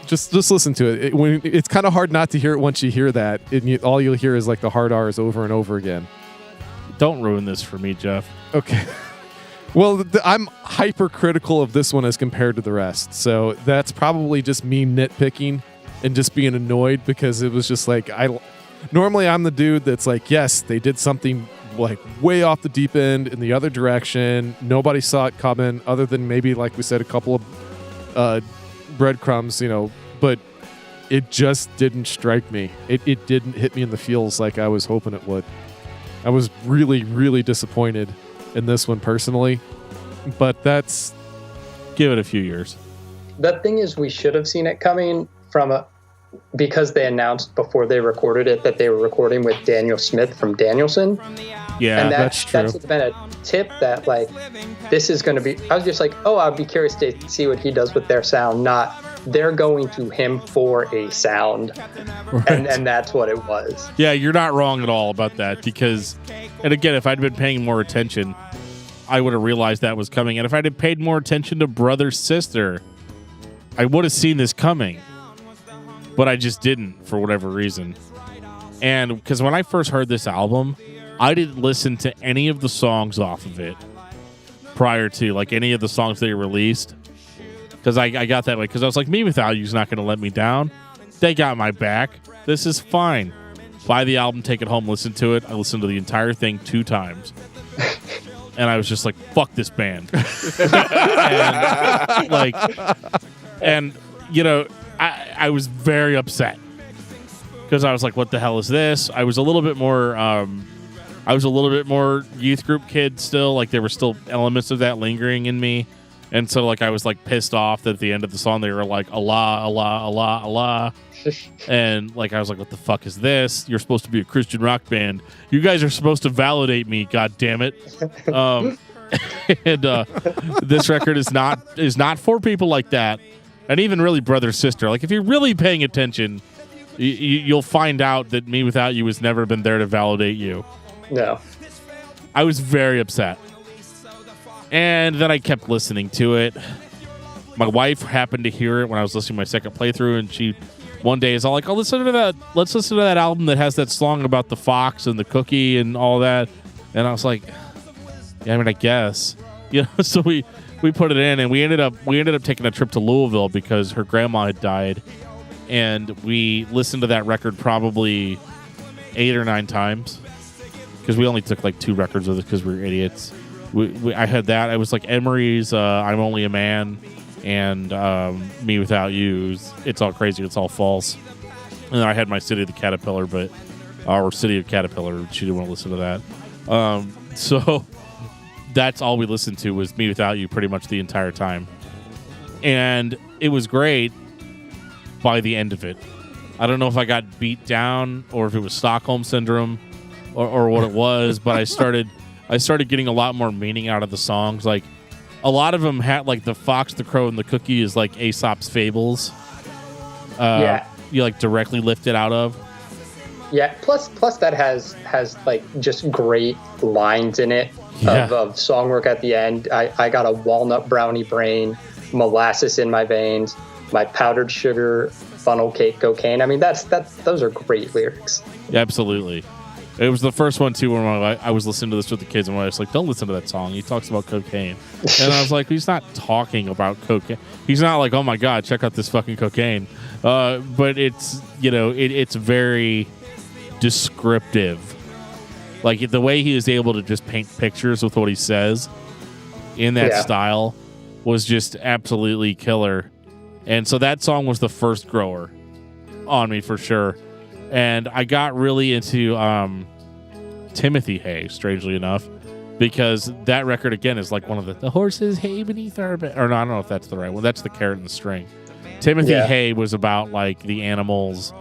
Just listen to it. It's kind of hard not to hear it once you hear that. All you'll hear is like the hard R's over and over again. Don't ruin this for me, Geoff. Okay. Well, I'm hypercritical of this one as compared to the rest. So that's probably just me nitpicking and just being annoyed because it was just like normally I'm the dude that's like, yes, they did something like way off the deep end in the other direction. Nobody saw it coming other than maybe, like we said, a couple of breadcrumbs, but it just didn't strike me. It didn't hit me in the feels like I was hoping it would. I was really, really disappointed in this one personally, but that's... Give it a few years. The thing is, we should have seen it coming because they announced before they recorded it that they were recording with Daniel Smith from Danielson. Yeah, and that's true. That's been a tip that, like, this is going to be... I was just like, I'd be curious to see what he does with their sound, not they're going to him for a sound. Right. And that's what it was. Yeah, you're not wrong at all about that because, and again, if I'd been paying more attention, I would have realized that was coming. And if I'd have paid more attention to Brother Sister, I would have seen this coming. But I just didn't for whatever reason. And because when I first heard this album, I didn't listen to any of the songs off of it prior to like any of the songs they released. Because I got that way. Because I was like, Me Without You's not going to let me down. They got my back. This is fine. Buy the album, take it home, listen to it. I listened to the entire thing 2 times. And I was just like, fuck this band. and you know, I was very upset. Because I was like, what the hell is this? I was a little bit more youth group kid still. Like there were still elements of that lingering in me. And so like I was like pissed off that at the end of the song they were like Allah, Allah, Allah, Allah. And like I was like, what the fuck is this? You're supposed to be a Christian rock band. You guys are supposed to validate me, god damn it. This record is not for people like that. And even really brother sister. Like if you're really paying attention, you'll find out that Me Without You has never been there to validate you. No. I was very upset. And then I kept listening to it. My wife happened to hear it when I was listening to my second playthrough, and she one day is all like, "Oh, let's listen to that album that has that song about the fox and the cookie and all that." And I was like, "Yeah, I mean, I guess." You know, so we put it in, and we ended up taking a trip to Louisville because her grandma had died, and we listened to that record probably 8 or 9 times because we only took like 2 records of it because we were idiots. I had that. I was like Emery's I'm Only a Man and Me Without You. It's All Crazy, It's All False. And then I had my City of the Caterpillar, or City of Caterpillar. She didn't want to listen to that. So that's all we listened to was Me Without You pretty much the entire time. And it was great by the end of it. I don't know if I got beat down or if it was Stockholm Syndrome or what it was, but I started getting a lot more meaning out of the songs. Like a lot of them had like the fox, the crow, and the cookie is like Aesop's fables. You like directly lifted out of. Yeah. Plus that has like just great lines in it of song work at the end. I got a walnut brownie brain, molasses in my veins, my powdered sugar, funnel cake cocaine. I mean, those are great lyrics. Yeah, absolutely. It was the first one, too, when I was listening to this with the kids, and I was like, don't listen to that song. He talks about cocaine. And I was like, he's not talking about cocaine. He's not like, oh, my God, check out this fucking cocaine. But it's, you know, it's very descriptive. Like, the way he is able to just paint pictures with what he says in that style was just absolutely killer. And so that song was the first grower on me, for sure. And I got really into Timothy Hay, strangely enough, because that record, again, is like one of the horses hay beneath our bed. Or no, I don't know if that's the right one. That's the Carrot and the String. Timothy Hay was about like the animals.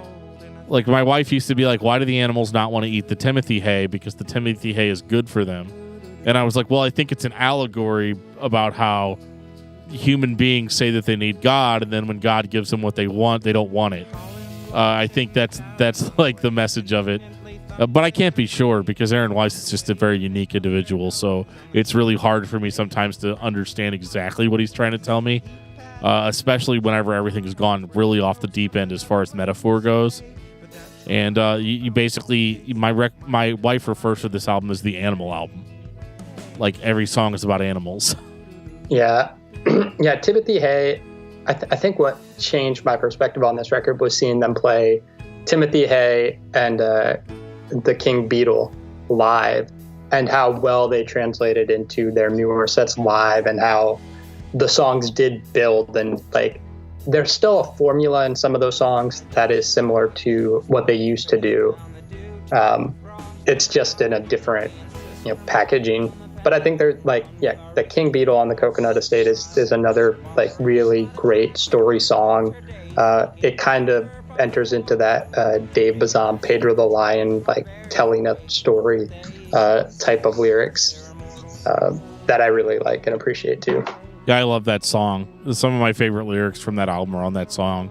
Like my wife used to be like, why do the animals not want to eat the Timothy hay? Because the Timothy hay is good for them. And I was like, well, I think it's an allegory about how human beings say that they need God, and then when God gives them what they want, they don't want it. I think that's like the message of it. But I can't be sure because Aaron Weiss is just a very unique individual. So it's really hard for me sometimes to understand exactly what he's trying to tell me, especially whenever everything has gone really off the deep end as far as metaphor goes. And you basically, my wife refers to this album as the animal album. Like every song is about animals. Yeah. Yeah, Timothy Hay. I think what changed my perspective on this record was seeing them play Timothy Hay and the King Beetle live, and how well they translated into their newer sets live, and how the songs did build, and like there's still a formula in some of those songs that is similar to what they used to do. It's just in a different, packaging. But I think they're like, the King Beetle on the Coconut Estate is another like really great story song. It kind of enters into that Dave Bazan, Pedro the Lion, like telling a story type of lyrics that I really like and appreciate too. Yeah, I love that song. Some of my favorite lyrics from that album are on that song,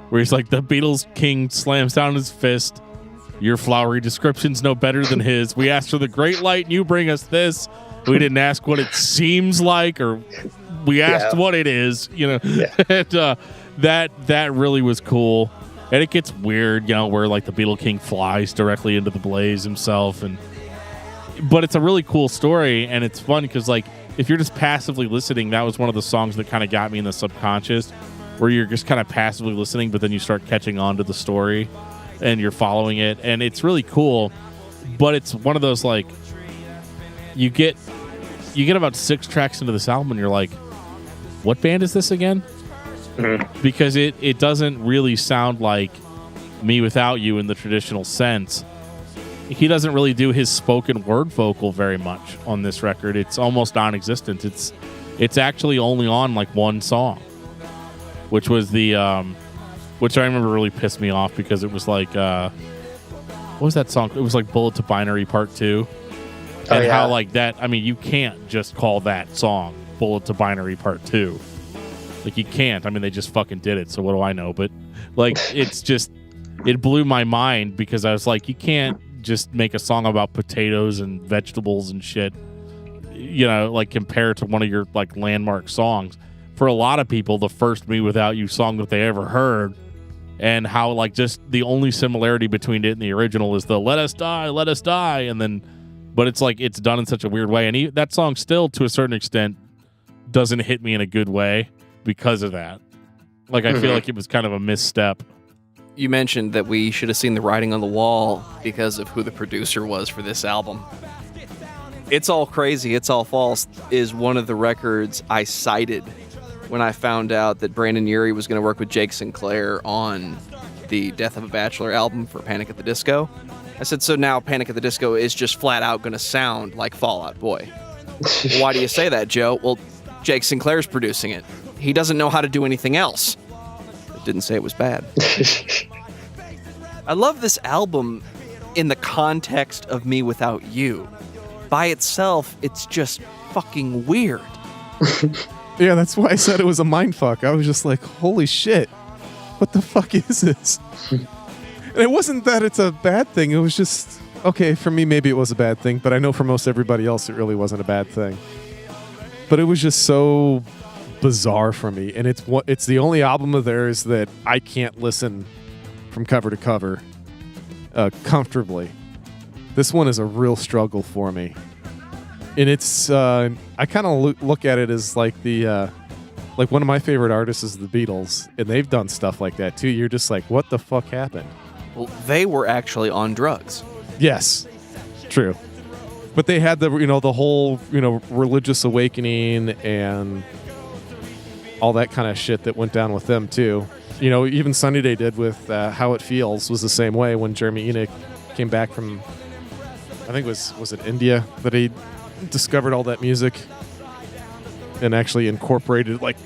where he's like, the Beatles king slams down his fist. Your flowery description's no better than his. We asked for the great light and you bring us this. We didn't ask what it seems like, or we asked what it is, And, that really was cool. And it gets weird, where like the Beetle King flies directly into the blaze himself. But it's a really cool story, and it's fun because like if you're just passively listening, that was one of the songs that kind of got me in the subconscious, where you're just kind of passively listening, but then you start catching on to the story and you're following it, and it's really cool. But it's one of those, like, you get about 6 tracks into this album and you're like, what band is this again? Mm-hmm. Because it doesn't really sound like Me Without You in the traditional sense. He doesn't really do his spoken word vocal very much on this record. It's almost non-existent. It's actually only on like one song, which was the which I remember really pissed me off, because it was like what was that song? It was like Bullet to Binary Part 2. And how like that, I mean, you can't just call that song Bullet to Binary Part 2. Like, you can't. I mean, they just fucking did it, so what do I know? But like, it's just, it blew my mind, because I was like, you can't just make a song about potatoes and vegetables and shit, you know, like compare it to one of your like landmark songs. For a lot of people, the first Me Without You song that they ever heard, and how like just the only similarity between it and the original is the let us die, and then, but it's like, it's done in such a weird way. And that song still, to a certain extent, doesn't hit me in a good way because of that. Like, I feel like it was kind of a misstep. You mentioned that we should have seen the writing on the wall because of who the producer was for this album. It's All Crazy, It's All False is one of the records I cited when I found out that Brandon Urie was going to work with Jake Sinclair on the Death of a Bachelor album for Panic at the Disco. I said, so now Panic at the Disco is just flat out going to sound like Fall Out Boy. Well, why do you say that, Joe? Well, Jake Sinclair's producing it. He doesn't know how to do anything else. Didn't say it was bad. I love this album in the context of Me Without You. By itself, it's just fucking weird. Yeah, that's why I said it was a mindfuck. I was just like, holy shit, what the fuck is this? And it wasn't that it's a bad thing. It was just, okay, for me, maybe it was a bad thing, but I know for most everybody else, it really wasn't a bad thing. But it was just so bizarre for me, and it's the only album of theirs that I can't listen from cover to cover comfortably. This one is a real struggle for me, and it's I kind of look at it as like the like one of my favorite artists is the Beatles, and they've done stuff like that too. You're just like, what the fuck happened? Well, they were actually on drugs. Yes, true. But they had the whole religious awakening and all that kind of shit that went down with them too. Even Sunny Day did with How It Feels was the same way when Jeremy Enoch came back from, I think was it India, that he discovered all that music and actually incorporated like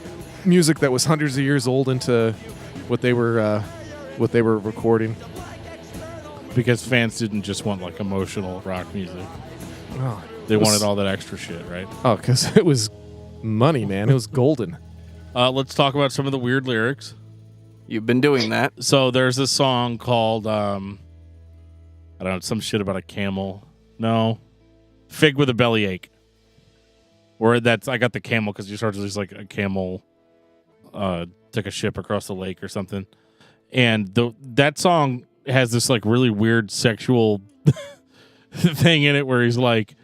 music that was hundreds of years old into what they were recording. Because fans didn't just want like emotional rock music. Oh, they wanted all that extra shit, right? Oh, because it was money, man. It was golden. Let's talk about some of the weird lyrics. You've been doing that. So there's this song called, I don't know, some shit about a camel. No. Fig with a Bellyache. Where I got the camel because you start to just like a camel took a ship across the lake or something. And that song has this like really weird sexual thing in it where he's like,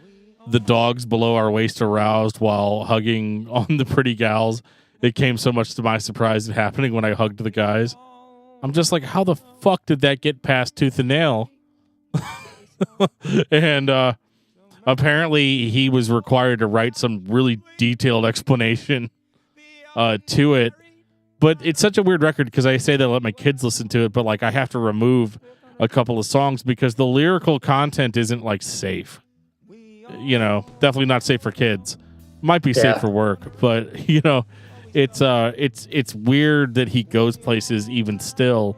the dogs below our waist aroused while hugging on the pretty gals. It came so much to my surprise happening when I hugged the guys. I'm just like, how the fuck did that get past Tooth and Nail? And apparently he was required to write some really detailed explanation to it. But it's such a weird record because I say that I let my kids listen to it, but like I have to remove a couple of songs because the lyrical content isn't like safe. Definitely not safe for kids. Might be safe for work, but it's weird that he goes places even still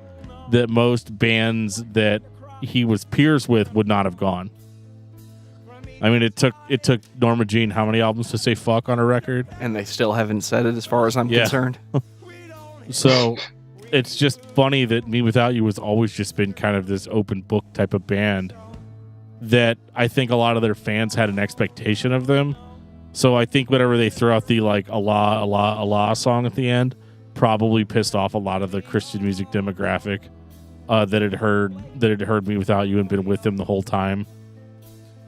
that most bands that he was peers with would not have gone. I mean, it took Norma Jean how many albums to say fuck on her record? And they still haven't said it as far as I'm concerned. So it's just funny that Me Without You has always just been kind of this open book type of band that I think a lot of their fans had an expectation of them. So I think whenever they throw out the like Allah, Allah, Allah song at the end, probably pissed off a lot of the Christian music demographic that had heard Me Without You and been with them the whole time.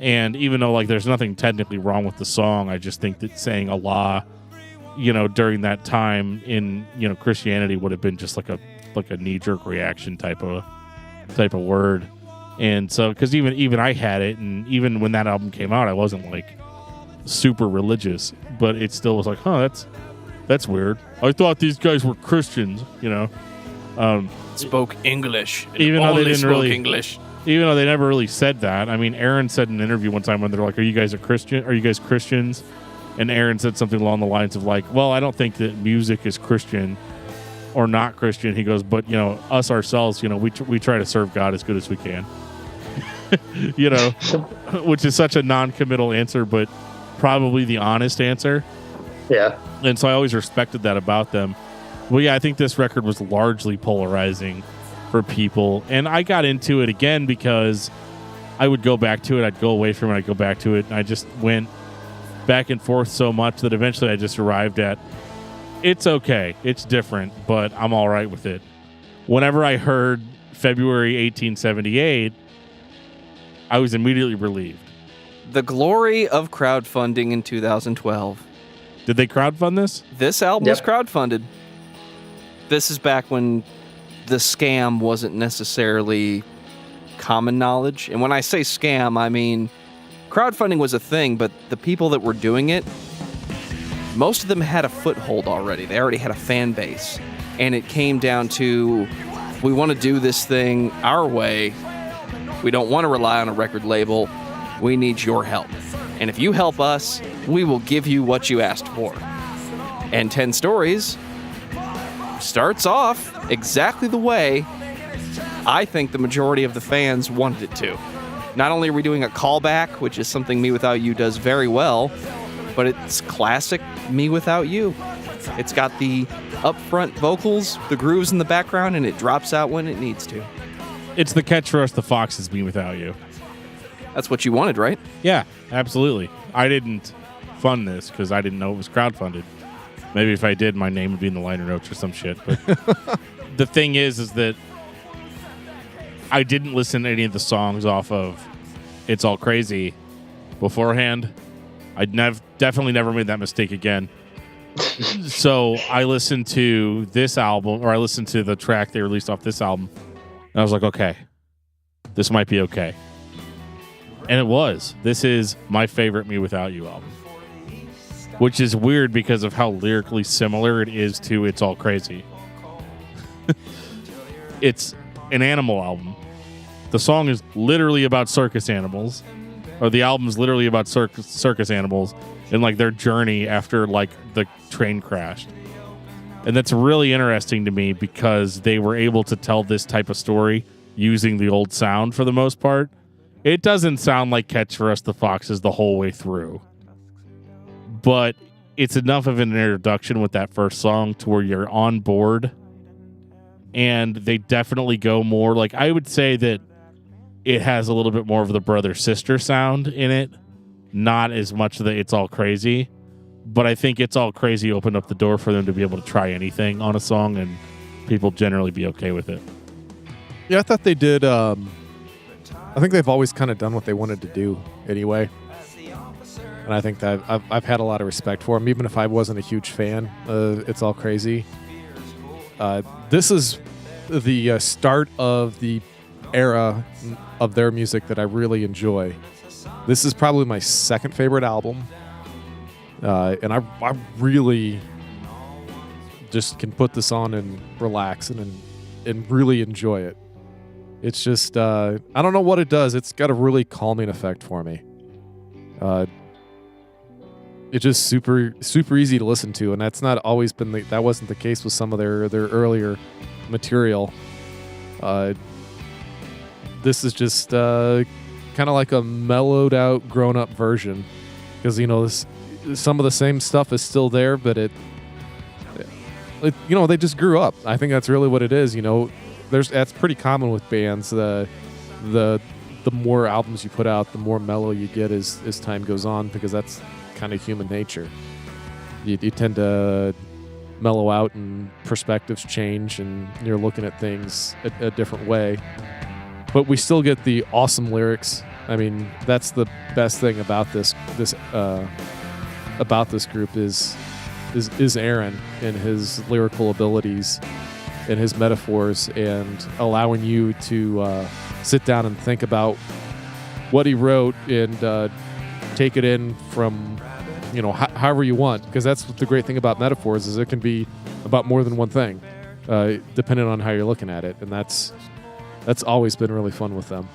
And even though like there's nothing technically wrong with the song, I just think that saying Allah, during that time in Christianity would have been just like a knee-jerk reaction type of word. And so because even I had it, and even when that album came out, I wasn't like super religious, but it still was like, that's weird. I thought these guys were Christians, Spoke English. Even though they didn't really English. Even though they never really said that. I mean, Aaron said in an interview one time when they're like, "Are you guys Christians?" And Aaron said something along the lines of like, "Well, I don't think that music is Christian or not Christian." He goes, "But us ourselves, we try to serve God as good as we can." Which is such a non-committal answer, but probably the honest answer. Yeah. And so I always respected that about them. Well, yeah, I think this record was largely polarizing for people. And I got into it again because I would go back to it. I'd go away from it. I'd go back to it. And I just went back and forth so much that eventually I just arrived at, it's okay. It's different, but I'm all right with it. Whenever I heard February 1878, I was immediately relieved. The glory of crowdfunding in 2012. Did they crowdfund this? This album was crowdfunded. This is back when the scam wasn't necessarily common knowledge. And when I say scam, I mean crowdfunding was a thing, but the people that were doing it, most of them had a foothold already. They already had a fan base. And it came down to, we want to do this thing our way. We don't want to rely on a record label. We need your help. And if you help us, we will give you what you asked for. And 10 Stories starts off exactly the way I think the majority of the fans wanted it to. Not only are we doing a callback, which is something mewithoutYou does very well, but it's classic mewithoutYou. It's got the upfront vocals, the grooves in the background, and it drops out when it needs to. It's the Catch for Us the Foxes mewithoutYou. That's what you wanted, right? Yeah, absolutely. I didn't fund this because I didn't know it was crowdfunded. Maybe if I did, my name would be in the liner notes or some shit. But the thing is that I didn't listen to any of the songs off of It's All Crazy beforehand. I'd definitely never made that mistake again. So I listened to this album, or I listened to the track they released off this album, and I was like, okay, this might be okay. And it was. This is my favorite mewithoutYou album. Which is weird because of how lyrically similar it is to It's All Crazy. It's an animal album. The song is literally about circus animals. Or the album's literally about circus animals and like their journey after like the train crashed. And that's really interesting to me because they were able to tell this type of story using the old sound for the most part. It doesn't sound like Catch for Us the Foxes the whole way through. But it's enough of an introduction with that first song to where you're on board. And they definitely go more, like, I would say that it has a little bit more of the brother-sister sound in it. Not as much of the It's All Crazy. But I think It's All Crazy opened up the door for them to be able to try anything on a song and people generally be okay with it. Yeah, I thought they did. I think they've always kind of done what they wanted to do anyway. And I think that I've had a lot of respect for them, even if I wasn't a huge fan of It's All Crazy. This is the start of the era of their music that I really enjoy. This is probably my second favorite album. And I really just can put this on and relax and really enjoy it. It's just, I don't know what it does. It's got a really calming effect for me. It's just super easy to listen to, and that's not always been that wasn't the case with some of their earlier material. This is just kind of like a mellowed out, grown up version, because some of the same stuff is still there, but it they just grew up. I think that's really what it is. That's pretty common with bands. The more albums you put out, the more mellow you get as time goes on, because that's kind of human nature. You tend to mellow out and perspectives change and you're looking at things a different way. But we still get the awesome lyrics. I mean, that's the best thing about this group is Aaron and his lyrical abilities and his metaphors, and allowing you to sit down and think about what he wrote and take it in from, however you want. Because that's the great thing about metaphors, is it can be about more than one thing, depending on how you're looking at it. And that's always been really fun with them.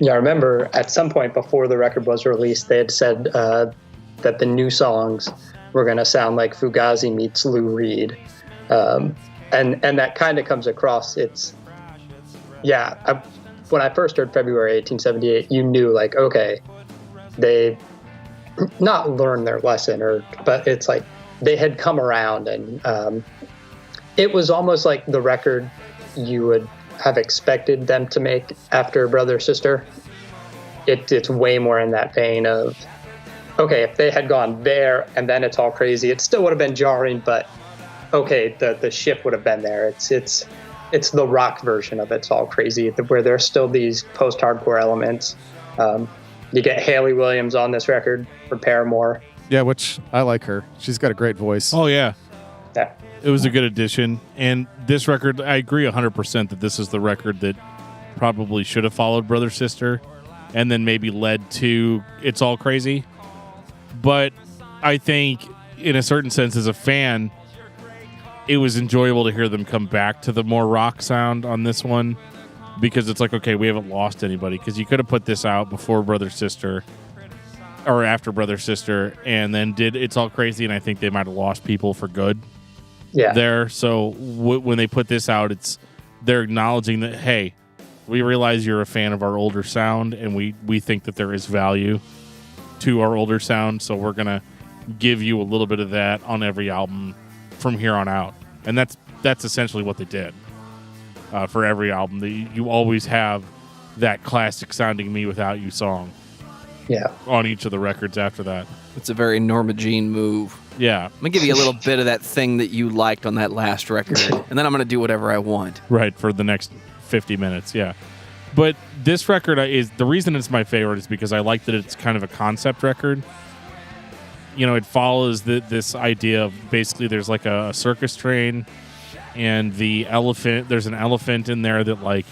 Yeah, I remember at some point before the record was released, they had said that the new songs were going to sound like Fugazi meets Lou Reed. And that kind of comes across. When I first heard February 1878, you knew, like, okay, they not learned their lesson, but it's like they had come around, and it was almost like the record you would have expected them to make after Brother Sister. It's way more in that vein of, okay, if they had gone there and then It's All Crazy, it still would have been jarring, but okay, the shift would have been there. It's the rock version of It's All Crazy, where there's still these post-hardcore elements. You get Hayley Williams on this record for Paramore. Yeah, which I like her. She's got a great voice. Oh, yeah. Yeah. It was a good addition. And this record, I agree 100% that this is the record that probably should have followed Brother Sister and then maybe led to It's All Crazy. But I think, in a certain sense, as a fan, it was enjoyable to hear them come back to the more rock sound on this one, because it's like, okay, we haven't lost anybody, because you could have put this out before Brother Sister or after Brother Sister and then did It's All Crazy, and I think they might have lost people for good there. So when they put this out, they're acknowledging that, hey, we realize you're a fan of our older sound, and we think that there is value to our older sound, so we're going to give you a little bit of that on every album from here on out. And that's essentially what they did for every album. You always have that classic sounding Me Without You song on each of the records after that. It's a very Norma Jean move. Yeah. I'm going to give you a little bit of that thing that you liked on that last record, and then I'm going to do whatever I want. Right, for the next 50 minutes, yeah. But this record is, the reason it's my favorite is because I like that it's kind of a concept record. It follows this idea of basically there's like a circus train, and there's an elephant in there that like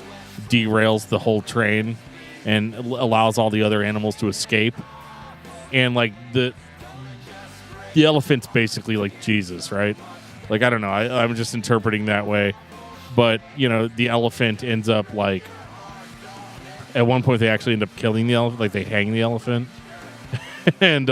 derails the whole train and allows all the other animals to escape. And like the elephant's basically like Jesus, right? Like, I don't know. I'm just interpreting that way. But, the elephant ends up like, at one point they actually end up killing the elephant, like they hang the elephant. And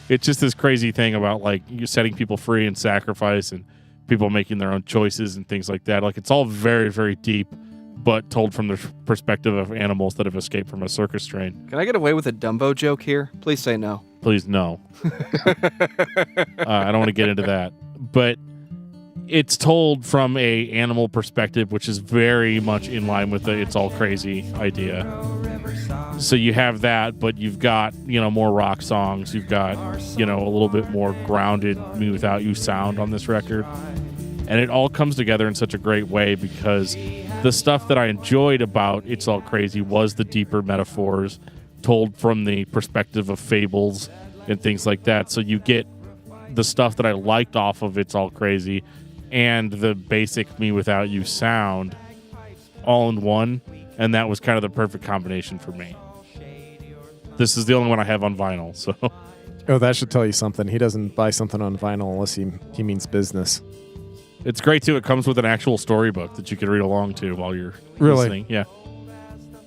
it's just this crazy thing about like you setting people free and sacrifice and people making their own choices and things like that. Like, it's all very, very deep, but told from the perspective of animals that have escaped from a circus train. Can I get away with a Dumbo joke here? Please say no. Please, no. I don't want to get into that. But it's told from a animal perspective, which is very much in line with the It's All Crazy idea. So you have that, but you've got, more rock songs. You've got, a little bit more grounded Me Without You sound on this record. And it all comes together in such a great way, because the stuff that I enjoyed about It's All Crazy was the deeper metaphors told from the perspective of fables and things like that. So you get the stuff that I liked off of It's All Crazy and the basic Me Without You sound all in one, and that was kind of the perfect combination for me. This is the only one I have on vinyl, so... Oh, that should tell you something. He doesn't buy something on vinyl unless he means business. It's great, too. It comes with an actual storybook that you can read along to while you're listening. Yeah.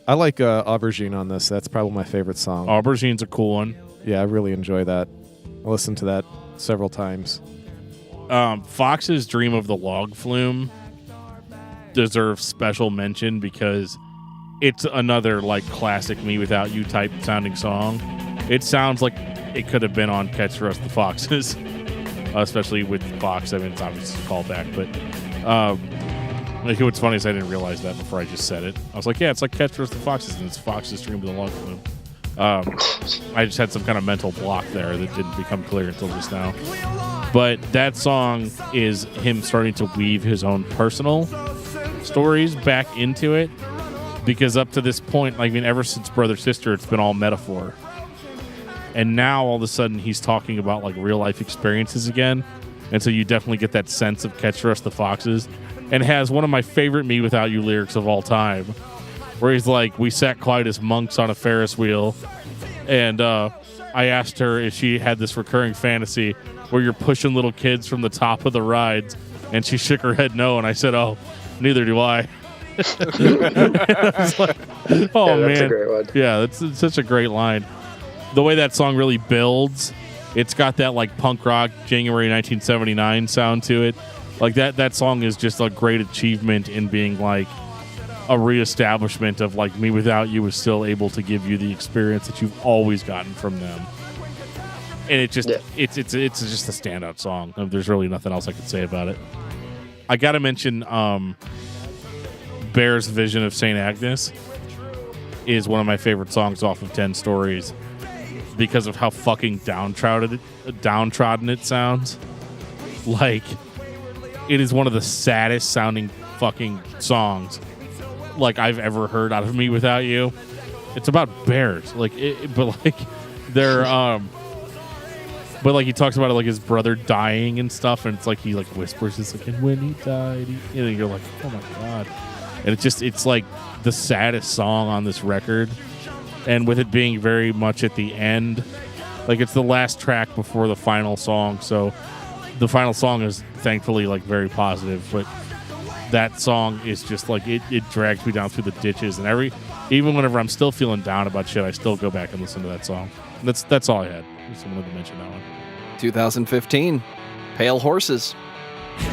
I like Aubergine on this. That's probably my favorite song. Aubergine's a cool one. Yeah, I really enjoy that. I listened to that several times. Fox's Dream of the Log Flume deserves special mention because it's another like classic Me Without You type sounding song. It sounds like it could have been on Catch the Rest of the Foxes, especially with Fox. I mean, it's obviously a callback, but what's funny is I didn't realize that before I just said it. I was like, yeah, it's like Catch the Rest of the Foxes, and it's Fox's Dream of the Log Flume. I just had some kind of mental block there that didn't become clear until just now. But that song is him starting to weave his own personal stories back into it. because up to this point, like, I mean, ever since Brother Sister, it's been all metaphor. And now all of a sudden he's talking about like real life experiences again. And so you definitely get that sense of Catch for Us the Foxes. And has one of my favorite Me Without You lyrics of all time, where he's like, we sat quiet as monks on a Ferris wheel. And I asked her if she had this recurring fantasy where you're pushing little kids from the top of the rides. And she shook her head no. And I said, oh, neither do I. I was like, oh, yeah, man. That's a great one. Yeah, it's such a great line. The way that song really builds, it's got that like punk rock January 1979 sound to it. Like that song is just a great achievement in being like a reestablishment of like Me Without You is still able to give you the experience that you've always gotten from them. And it's just a standout song. There's really nothing else I could say about it. I got to mention Bear's Vision of St. Agnes is one of my favorite songs off of 10 Stories. Because of how fucking downtrodden it sounds. Like, it is one of the saddest sounding fucking songs like I've ever heard out of Me Without You. It's about bears, like, but like they're but like he talks about it like his brother dying and stuff, and it's like he like whispers, it's like, and when he died, and you're like, oh my god, and it's like the saddest song on this record. And with it being very much at the end, like it's the last track before the final song. So the final song is thankfully like very positive, but that song is just like it drags me down through the ditches. And even whenever I'm still feeling down about shit, I still go back and listen to that song. That's all I had. Just wanted to mention that one. 2015, Pale Horses.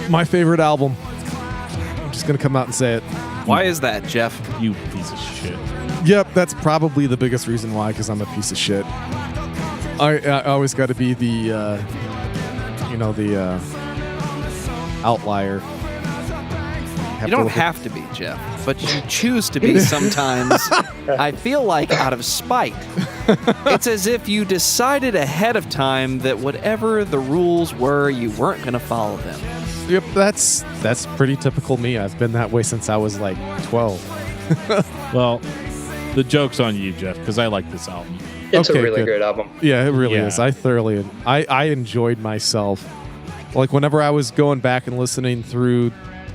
My favorite album. I'm just gonna come out and say it. Why is that, Geoff? You piece of shit. Yep, that's probably the biggest reason why, because I'm a piece of shit. I always got to be the outlier. You don't have to be, Geoff, but you choose to be sometimes, I feel like, out of spite. It's as if you decided ahead of time that whatever the rules were, you weren't going to follow them. Yep, that's pretty typical me. I've been that way since I was like 12. Well, the joke's on you, Geoff, because I like this album. It's Okay, a really good. great album. Yeah, it really Yeah. is. I enjoyed myself. Like whenever I was going back and listening through,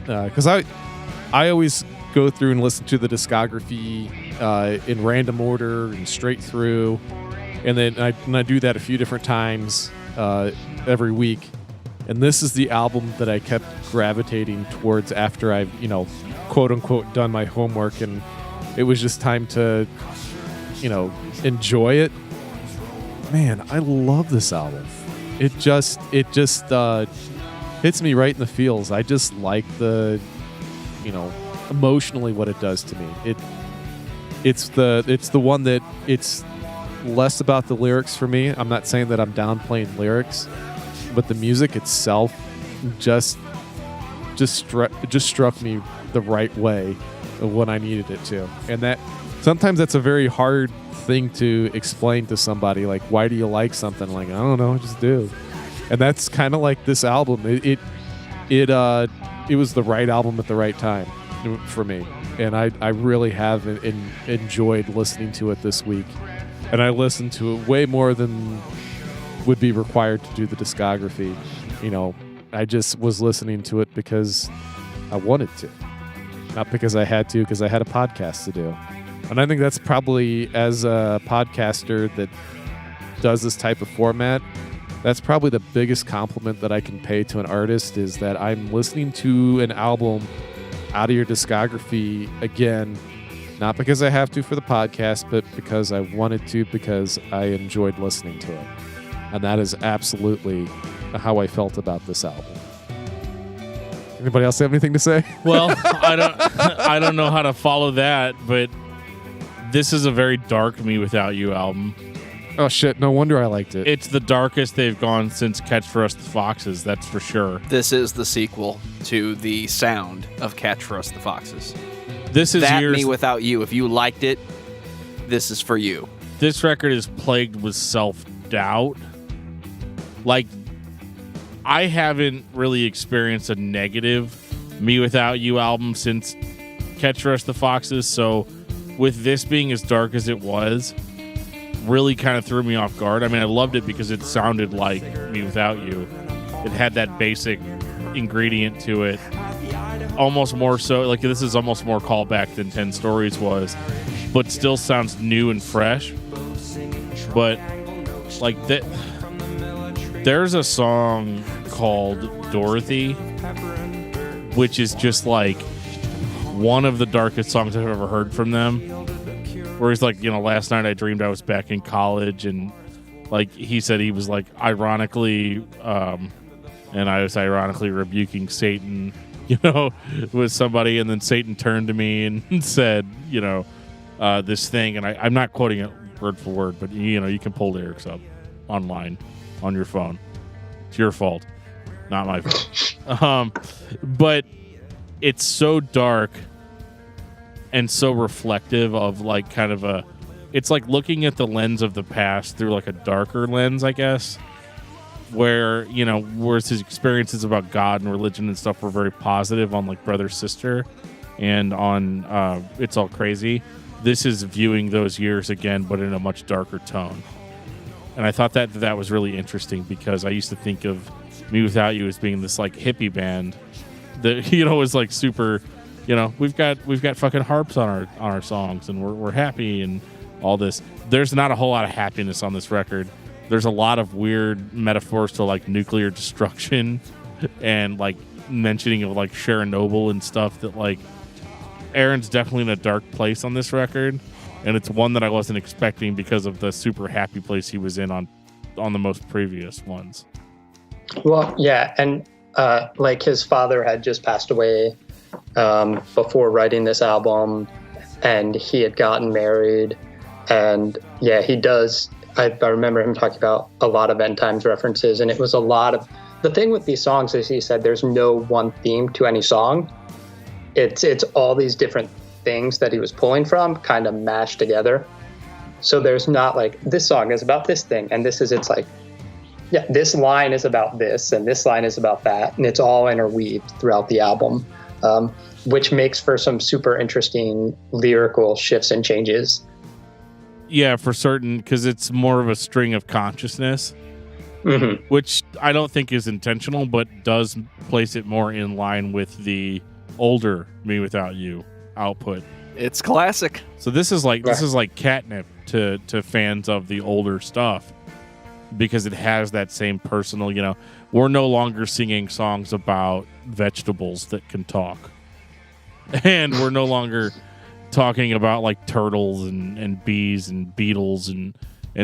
because I always go through and listen to the discography in random order and straight through, and then I do that a few different times every week. And this is the album that I kept gravitating towards after I've, quote unquote, done my homework, and it was just time to, enjoy it. Man, I love this album. It just hits me right in the feels. I just like the, emotionally what it does to me. It's the one that it's less about the lyrics for me. I'm not saying that I'm downplaying lyrics, but the music itself just struck me the right way of when I needed it to. And that sometimes that's a very hard thing to explain to somebody. Like, why do you like something? Like, I don't know, I just do. And that's kind of like this album. It was the right album at the right time for me. And I really have enjoyed listening to it this week. And I listened to it way more than would be required to do the discography. I just was listening to it because I wanted to. Not because I had to, because I had a podcast to do. And I think that's probably, as a podcaster that does this type of format, that's probably the biggest compliment that I can pay to an artist, is that I'm listening to an album out of your discography again, not because I have to for the podcast, but because I wanted to, because I enjoyed listening to it. And that is absolutely how I felt about this album. Anybody else have anything to say? Well, I don't know how to follow that, but this is a very dark Me Without You album. Oh shit, no wonder I liked it. It's the darkest they've gone since Catch for Us the Foxes, that's for sure. This is the sequel to the sound of Catch for Us the Foxes. This is That years. Me Without You. If you liked it, this is for you. This record is plagued with self-doubt. Like, I haven't really experienced a negative Me Without You album since Catch for Us the Foxes, so with this being as dark as it was, really kind of threw me off guard. I mean, I loved it because it sounded like Me Without You. It had that basic ingredient to it. Almost more so, like this is almost more callback than 10 Stories was, but still sounds new and fresh. But like that, there's a song called Dorothy, which is just like one of the darkest songs I've ever heard from them. Where he's like, last night I dreamed I was back in college, and like he said he was like ironically, and I was ironically rebuking Satan, with somebody, and then Satan turned to me and said, this thing, and I'm not quoting it word for word, but you can pull lyrics up online on your phone. It's your fault, not my fault. But it's so dark and so reflective of like kind of it's like looking at the lens of the past through like a darker lens, I guess, where, whereas his experiences about God and religion and stuff were very positive on like Brother Sister and on It's All Crazy. This is viewing those years again, but in a much darker tone. And I thought that was really interesting because I used to think of Me Without You as being this like hippie band that, was like super, we've got fucking harps on our songs and we're happy and all this. There's not a whole lot of happiness on this record. There's a lot of weird metaphors to like nuclear destruction and like mentioning of like Chernobyl and stuff that like Aaron's definitely in a dark place on this record, and it's one that I wasn't expecting because of the super happy place he was in on the most previous ones. Well, yeah, and like his father had just passed away before writing this album, and he had gotten married, and yeah, he does. I remember him talking about a lot of end times references, and it was a lot of the thing with these songs is he said there's no one theme to any song. It's all these different things that he was pulling from kind of mashed together. So there's not like this song is about this thing and it's like, yeah, this line is about this and this line is about that, and it's all interweaved throughout the album, which makes for some super interesting lyrical shifts and changes. Yeah, for certain, because it's more of a string of consciousness, which I don't think is intentional, but does place it more in line with the older Me Without You output. It's classic. So this is like catnip to fans of the older stuff, because it has that same personal, we're no longer singing songs about vegetables that can talk, and we're no longer talking about like turtles and bees and beetles and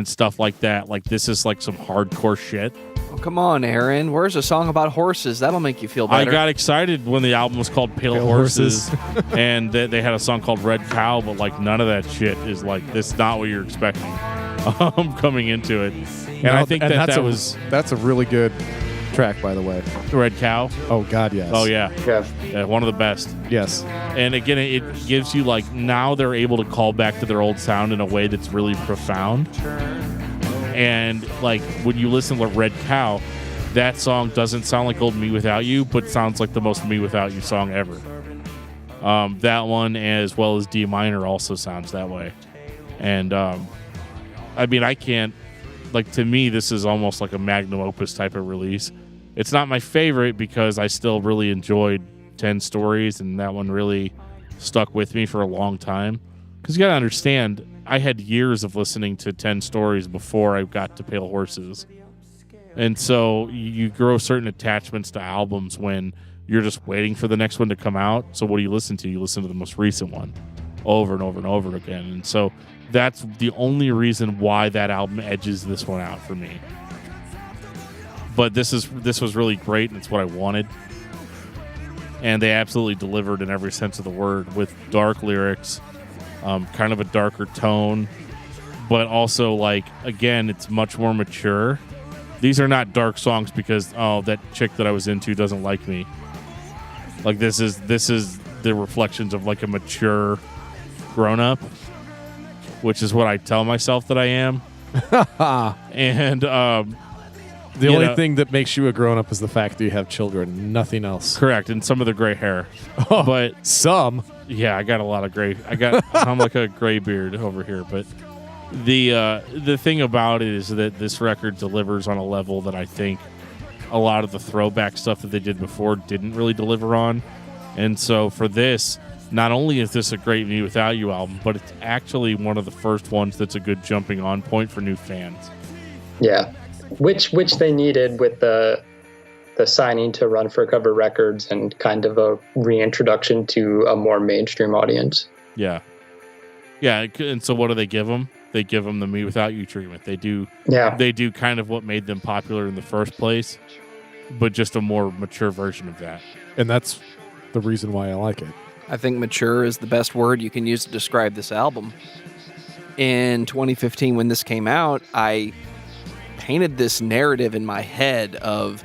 stuff like that. Like this is like some hardcore shit. Oh, come on, Aaron. Where's a song about horses? That'll make you feel better. I got excited when the album was called Pale Horses and they had a song called Red Cow, but like none of that shit is like, this is not what you're expecting coming into it. And I think that's a really good track, by the way. Red Cow. Oh God, yes. Oh yeah. Yeah, one of the best. Yes. And again, it gives you like, now they're able to call back to their old sound in a way that's really profound. And like when you listen to Red Cow, that song doesn't sound like old Me Without You, but sounds like the most Me Without You song ever. That one, as well as D Minor, also sounds that way. And I mean, I can't, like, to me, this is almost like a magnum opus type of release. It's not my favorite because I still really enjoyed 10 Stories, and that one really stuck with me for a long time. Because you got to understand, I had years of listening to 10 Stories before I got to Pale Horses. And so you grow certain attachments to albums when you're just waiting for the next one to come out. So what do you listen to? You listen to the most recent one over and over and over again. And so that's the only reason why that album edges this one out for me. But this was really great, and it's what I wanted. And they absolutely delivered in every sense of the word, with dark lyrics, kind of a darker tone, but also, like, again, it's much more mature. These are not dark songs because, oh, that chick that I was into doesn't like me. Like, this is the reflections of like a mature grown-up, which is what I tell myself that I am. And the only thing that makes you a grown-up is the fact that you have children, nothing else. Correct, and some of the gray hair. Oh, but some. Yeah, I got a lot of gray. I'm like a gray beard over here, but the thing about it is that this record delivers on a level that I think a lot of the throwback stuff that they did before didn't really deliver on. And so for this, not only is this a great Me Without You album, but it's actually one of the first ones that's a good jumping on point for new fans. Yeah, which they needed with the signing to Run for Cover Records and kind of a reintroduction to a more mainstream audience. Yeah. And so what do they give them? They give them the Me Without You treatment. They do kind of what made them popular in the first place, but just a more mature version of that. And that's the reason why I like it. I think mature is the best word you can use to describe this album. In 2015, when this came out, I painted this narrative in my head of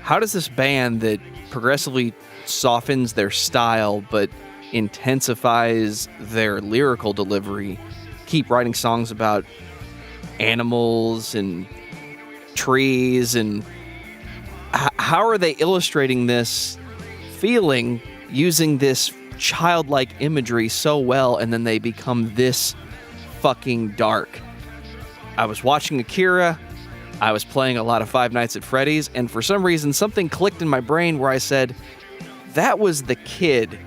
how does this band that progressively softens their style but intensifies their lyrical delivery keep writing songs about animals and trees, and how are they illustrating this feeling using this childlike imagery so well, and then they become this fucking dark. I was watching Akira, I was playing a lot of Five Nights at Freddy's, and for some reason something clicked in my brain where I said, that was the kid.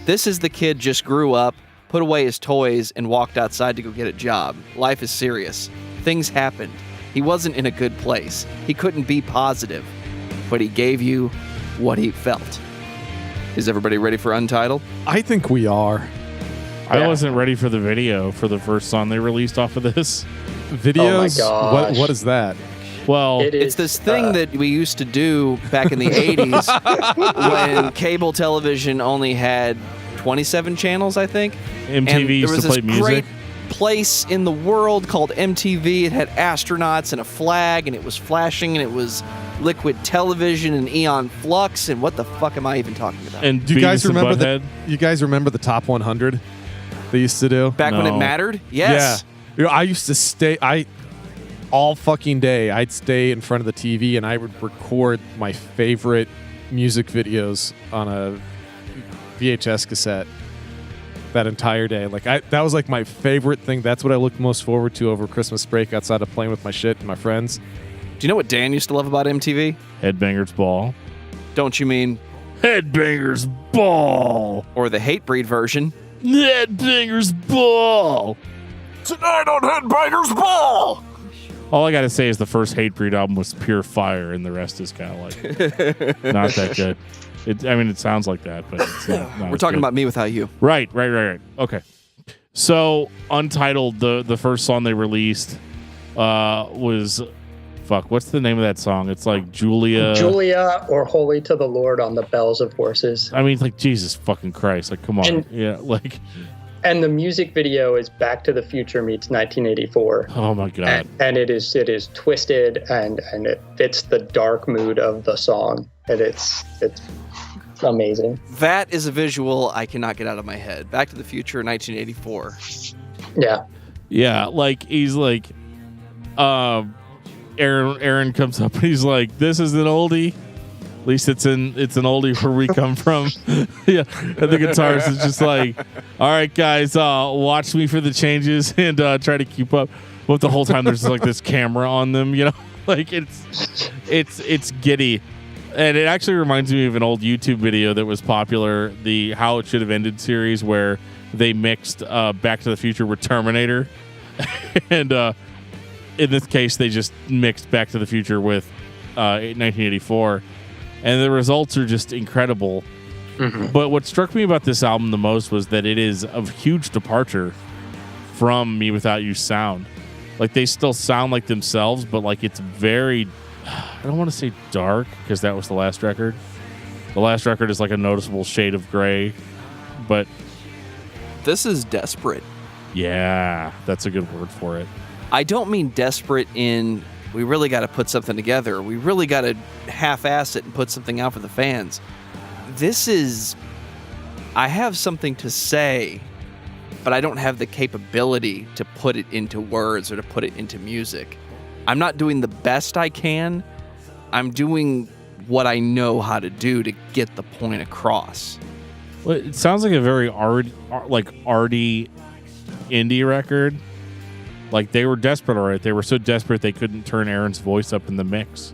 This is the kid just grew up, put away his toys, and walked outside to go get a job. Life is serious. Things happened. He wasn't in a good place. He couldn't be positive, but he gave you what he felt. Is everybody ready for Untitled? I think we are. I wasn't ready for the video for the first song they released off of this. Videos? Oh my gosh. What is that? Well, It's this thing that we used to do back in the 80s when cable television only had 27 channels, I think. MTV used to play music. Great place in the world called MTV. It had astronauts and a flag, and it was flashing, and it was liquid television and Eon Flux, and what the fuck am I even talking about? And Do you guys Beavis and remember Butthead. you guys remember the top 100 they used to do? Back when it No. mattered? Yes. Yeah. I used to stay all fucking day I'd stay in front of the TV and I would record my favorite music videos on a VHS cassette that entire day. Like that was like my favorite thing. That's what I looked most forward to over Christmas break outside of playing with my shit and my friends. Do you know what Dan used to love about MTV? Headbangers Ball. Don't you mean, Headbangers Ball. or the Hatebreed version? Headbangers Ball. Tonight on Headbangers Ball! All I got to say is the first Hatebreed album was pure fire, and the rest is kind of like not that good. It sounds like that, but it's not. We're talking about Me Without You. Right. Okay. So, Untitled, the first song they released was, what's the name of that song? It's like Julia or Holy to the Lord on the Bells of Horses. I mean, like, Jesus fucking Christ. Like, come on. And the music video is Back to the Future meets 1984. Oh my God. And it is twisted and it fits the dark mood of the song. And it's amazing. That is a visual I cannot get out of my head. Back to the Future, 1984. Yeah. Yeah, like, he's like, Aaron comes up and he's like, this is an oldie. At least it's an oldie where we come from. Yeah, and the guitarist is just like, all right, guys, watch me for the changes and try to keep up. But the whole time there's like this camera on them, you know, like it's giddy. And it actually reminds me of an old YouTube video that was popular, the How It Should Have Ended series, where they mixed Back to the Future with Terminator. And in this case, they just mixed Back to the Future with 1984. And the results are just incredible. Mm-hmm. But what struck me about this album the most was that it is a huge departure from Me Without You sound. Like, they still sound like themselves, but like it's very, I don't want to say dark, because that was the last record. The last record is like a noticeable shade of gray, but This is desperate. yeah, that's a good word for it. I don't mean desperate in we really got to put something together. We really got to half-ass it and put something out for the fans. This is, I have something to say, but I don't have the capability to put it into words or to put it into music. I'm not doing the best I can. I'm doing what I know how to do to get the point across. Well, it sounds like a very arty indie record. Like, they were desperate, all right. They were so desperate they couldn't turn Aaron's voice up in the mix.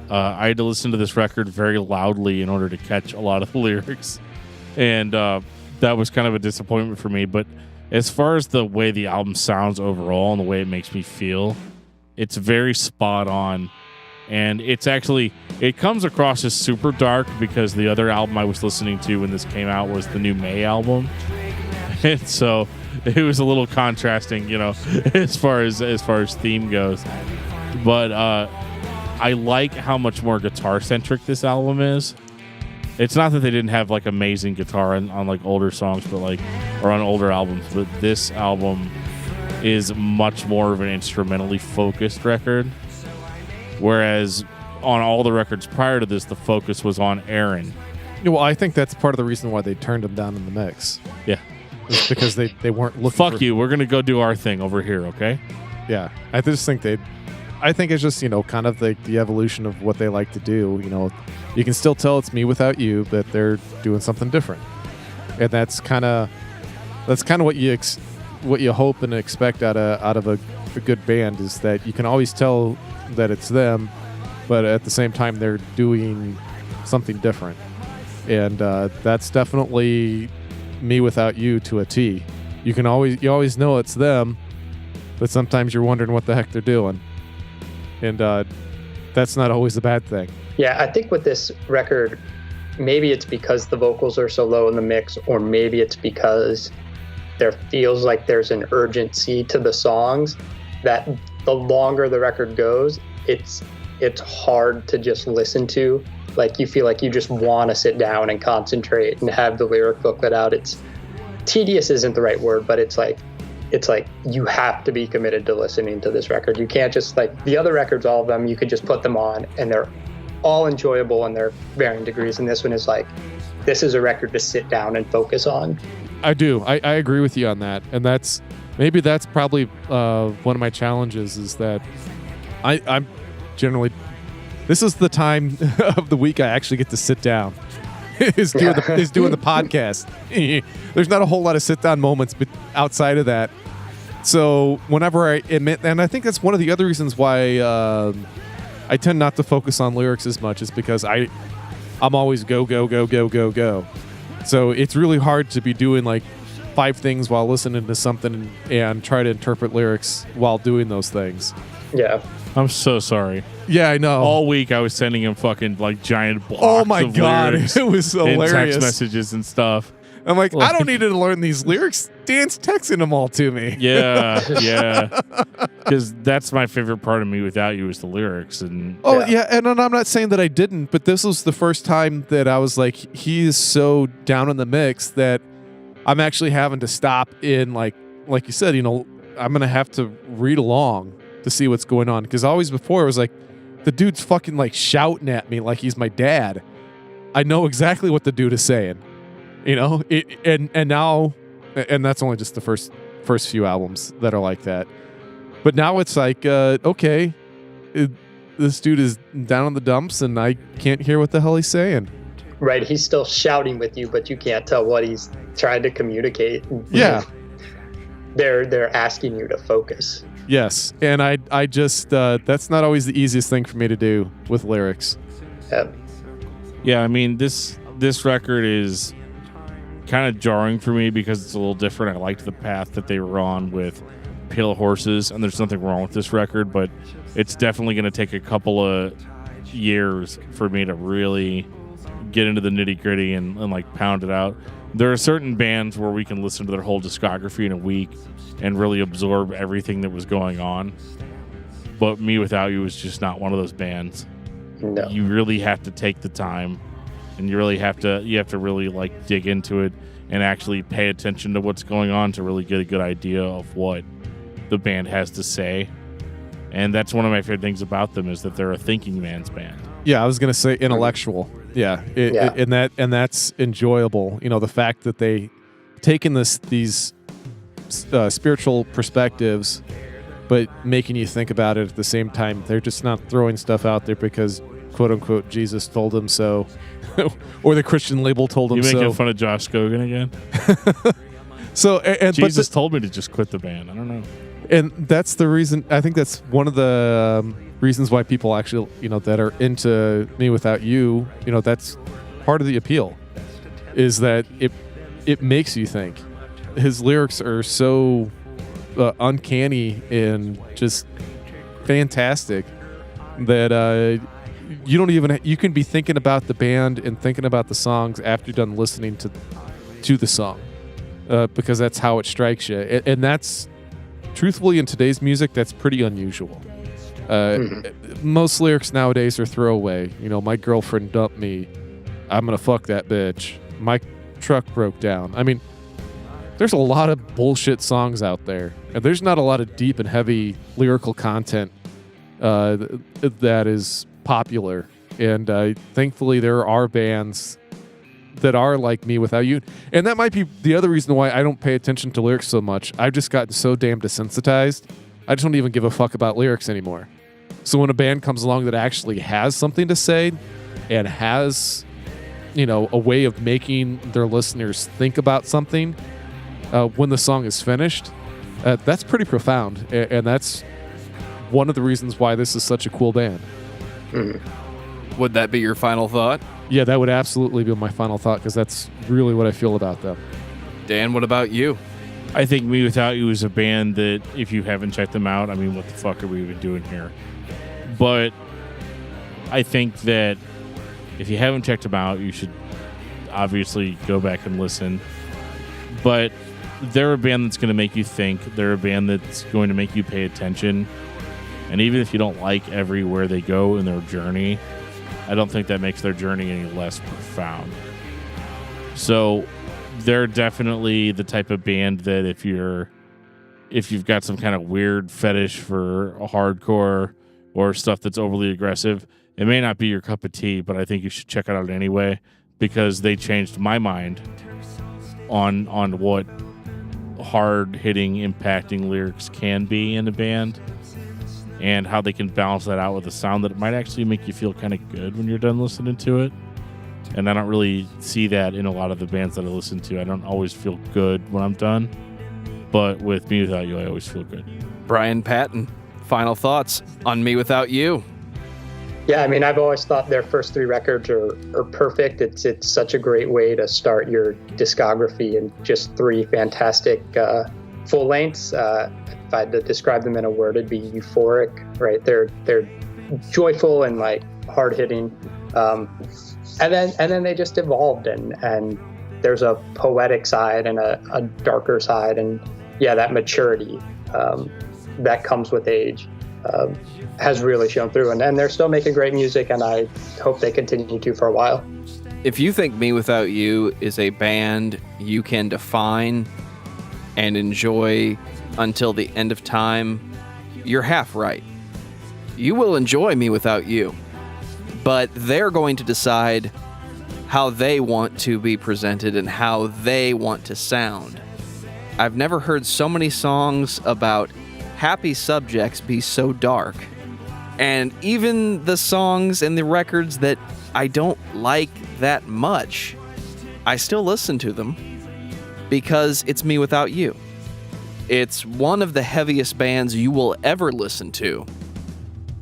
I had to listen to this record very loudly in order to catch a lot of the lyrics. And that was kind of a disappointment for me. But as far as the way the album sounds overall and the way it makes me feel, it's very spot on. And it's actually, it comes across as super dark because the other album I was listening to when this came out was the new May album. And so it was a little contrasting, as far as theme goes. But I like how much more guitar centric this album is. It's not that they didn't have like amazing guitar on like older songs, or on older albums, but this album is much more of an instrumentally focused record. Whereas on all the records prior to this, the focus was on Aaron. Well, I think that's part of the reason why they turned him down in the mix. Yeah. It's because they weren't looking Fuck you. We're going to go do our thing over here, okay? Yeah. I just think I think it's just, kind of the evolution of what they like to do. You can still tell it's Me Without You, but they're doing something different. And that's kind of what you hope and expect out of a good band, is that you can always tell that it's them, but at the same time they're doing something different. And that's definitely Me Without You to a T. You always know it's them, but sometimes you're wondering what the heck they're doing. And that's not always a bad thing. Yeah, I think with this record, maybe it's because the vocals are so low in the mix, or maybe it's because there feels like there's an urgency to the songs that the longer the record goes, it's hard to just listen to. Like, you feel like you just want to sit down and concentrate and have the lyric booklet out. It's tedious isn't the right word, but it's like you have to be committed to listening to this record. You can't just, like the other records, all of them, you could just put them on and they're all enjoyable in their varying degrees. And this one is like, this is a record to sit down and focus on. I do. I agree with you on that. And that's probably one of my challenges, is that I'm generally, this is the time of the week I actually get to sit down. is doing the podcast. There's not a whole lot of sit down moments, but outside of that. So whenever I admit, and I think that's one of the other reasons why I tend not to focus on lyrics as much, is because I'm always go. So it's really hard to be doing like 5 things while listening to something and try to interpret lyrics while doing those things. Yeah. I'm so sorry. Yeah, I know. All week I was sending him fucking like giant blocks Oh my of god, lyrics it was hilarious. in text messages and stuff. I'm like, I don't need to learn these lyrics. Dan's texting them all to me. Yeah. Because that's my favorite part of Me Without You is the lyrics. And and I'm not saying that I didn't, but this was the first time that I was like, he is so down in the mix that I'm actually having to stop in, like you said, I'm going to have to read along to see what's going on. Because always before it was like, the dude's fucking like shouting at me like he's my dad. I know exactly what the dude is saying. And now, and that's only just the first few albums that are like that. But now it's like, okay, this dude is down in the dumps and I can't hear what the hell he's saying. Right, he's still shouting with you, but you can't tell what he's trying to communicate. Yeah. They're asking you to focus. Yes, and I just, that's not always the easiest thing for me to do with lyrics. Yeah, I mean, this record is kind of jarring for me because it's a little different. I liked the path that they were on with Pale Horses, and there's nothing wrong with this record, but it's definitely going to take a couple of years for me to really get into the nitty-gritty and like pound it out. There are certain bands where we can listen to their whole discography in a week and really absorb everything that was going on, but Me Without You is just not one of those bands. No. You really have to take the time, and you have to really like dig into it and actually pay attention to what's going on to really get a good idea of what the band has to say. And that's one of my favorite things about them, is that they're a thinking man's band. Yeah, I was going to say intellectual. Yeah, and that's enjoyable. The fact that they taken these spiritual perspectives, but making you think about it at the same time. They're just not throwing stuff out there because quote unquote Jesus told him so, or the Christian label told him so. You making fun of Josh Skogan again? So and Jesus told me to just quit the band. I don't know. And that's the reason. I think that's one of the reasons why people actually, that are into Me Without You, that's part of the appeal, is that it makes you think. His lyrics are so uncanny and just fantastic that you can be thinking about the band and thinking about the songs after you're done listening to the song, because that's how it strikes you. And that's, truthfully, in today's music, that's pretty unusual. Most lyrics nowadays are throwaway. My girlfriend dumped me. I'm gonna fuck that bitch. My truck broke down. I mean, there's a lot of bullshit songs out there, and there's not a lot of deep and heavy lyrical content that is popular. And thankfully, there are bands that are like Me Without You. And that might be the other reason why I don't pay attention to lyrics so much. I've just gotten so damn desensitized. I just don't even give a fuck about lyrics anymore. So when a band comes along that actually has something to say and has, a way of making their listeners think about something when the song is finished, that's pretty profound. And that's one of the reasons why this is such a cool band. Would that be your final thought? Yeah, that would absolutely be my final thought, because that's really what I feel about them. Dan, what about you? I think Me Without You is a band that, if you haven't checked them out, I mean, what the fuck are we even doing here? But I think that if you haven't checked them out, you should obviously go back and listen. But they're a band that's going to make you think. They're a band that's going to make you pay attention. And even if you don't like everywhere they go in their journey, I don't think that makes their journey any less profound. So they're definitely the type of band that if you've got some kind of weird fetish for a hardcore or stuff that's overly aggressive, it may not be your cup of tea, but I think you should check it out anyway, because they changed my mind on what hard-hitting, impacting lyrics can be in a band, and how they can balance that out with a sound that might actually make you feel kind of good when you're done listening to it. And I don't really see that in a lot of the bands that I listen to. I don't always feel good when I'm done, but with Me Without You, I always feel good. BRYAN PATTON, final thoughts on Me Without You. Yeah, I mean, I've always thought their first 3 records are perfect. It's such a great way to start your discography, and just 3 fantastic full lengths. If I had to describe them in a word, it'd be euphoric, right? They're joyful and like hard hitting, and then they just evolved, and there's a poetic side and a darker side, and yeah, that maturity that comes with age has really shown through, and they're still making great music, and I hope they continue to for a while. If you think Me Without You is a band you can define and enjoy until the end of time, you're half right. You will enjoy Me Without You, but they're going to decide how they want to be presented and how they want to sound. I've never heard so many songs about happy subjects be so dark. And even the songs and the records that I don't like that much, I still listen to them because it's Me Without You. It's one of the heaviest bands you will ever listen to,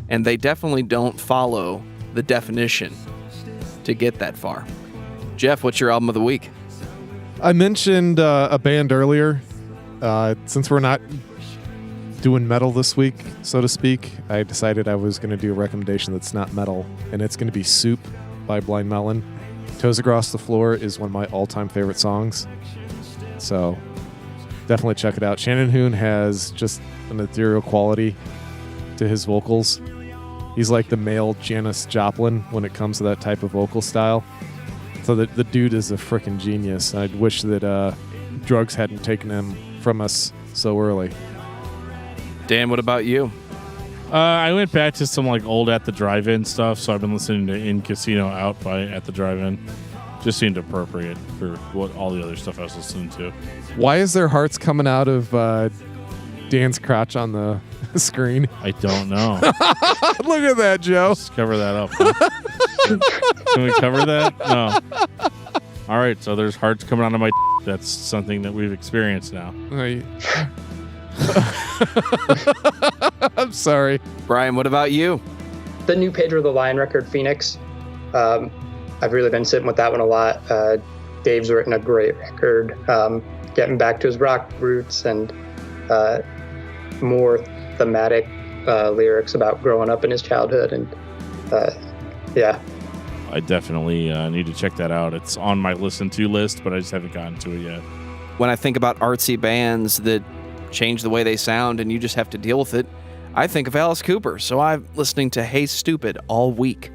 and they definitely don't follow the definition to get that far. Geoff, what's your album of the week? I mentioned a band earlier. Since we're not doing metal this week, so to speak, I decided I was going to do a recommendation that's not metal, and it's going to be Soup by Blind Melon. Toes Across the Floor is one of my all-time favorite songs, so definitely check it out. Shannon Hoon has just an ethereal quality to his vocals. He's like the male Janis Joplin when it comes to that type of vocal style. So the dude is a freaking genius. I wish that drugs hadn't taken him from us so early. Dan, what about you? I went back to some like old At the Drive-In stuff, so I've been listening to In Casino Out by At the Drive-In. Just seemed appropriate for what all the other stuff I was listening to. Why is there hearts coming out of Dan's crotch on the screen? I don't know. Look at that, Joe. Let's cover that up. Huh? Can we cover that? No. All right, so there's hearts coming out of my. That's something that we've experienced now. I'm sorry. Brian, what about you? The new Pedro the Lion record, Phoenix. I've really been sitting with that one a lot. Dave's written a great record, getting back to his rock roots and more thematic lyrics about growing up in his childhood. And yeah. I definitely need to check that out. It's on my listen to list, but I just haven't gotten to it yet. When I think about artsy bands that change the way they sound and you just have to deal with it, I think of Alice Cooper. So I'm listening to Hey Stoopid all week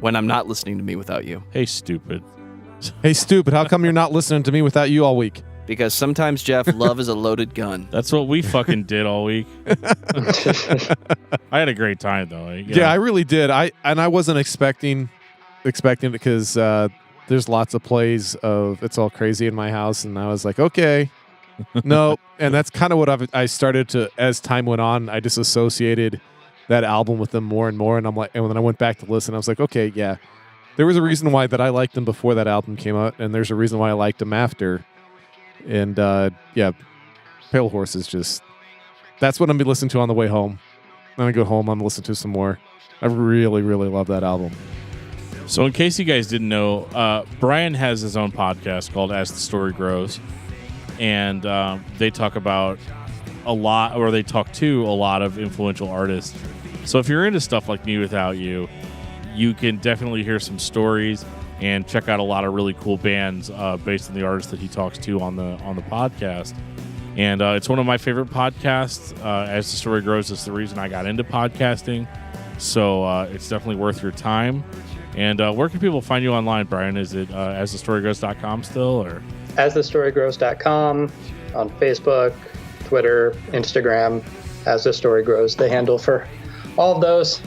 when I'm not listening to Me Without You. Hey, Stoopid. Hey, Stoopid, how come you're not listening to Me Without You all week? Because sometimes, Geoff, love is a loaded gun. That's what we fucking did all week. I had a great time, though. Yeah, I really did. I wasn't expecting it because there's lots of plays of It's All Crazy in my house, and I was like, okay, no. And that's kind of what I started to, as time went on, I disassociated that album with them more and more, and I'm like, and when I went back to listen, I was like, okay, yeah, there was a reason why that I liked them before that album came out, and there's a reason why I liked them after. And yeah, Pale Horse is just, that's what I'm gonna listen to on the way home. Then I go home, I'm gonna listen to some more. I really, really love that album. So in case you guys didn't know, Brian has his own podcast called As the Story Grows, and they talk about a lot, or they talk to a lot of influential artists. So if you're into stuff like Me Without You, you can definitely hear some stories and check out a lot of really cool bands based on the artists that he talks to on the podcast. And it's one of my favorite podcasts. As the Story Grows is the reason I got into podcasting. So it's definitely worth your time. And where can people find you online, Brian? Is it asthestorygrows.com still? Or asthestorygrows.com, on Facebook, Twitter, Instagram, As the Story Grows, the handle for all of those.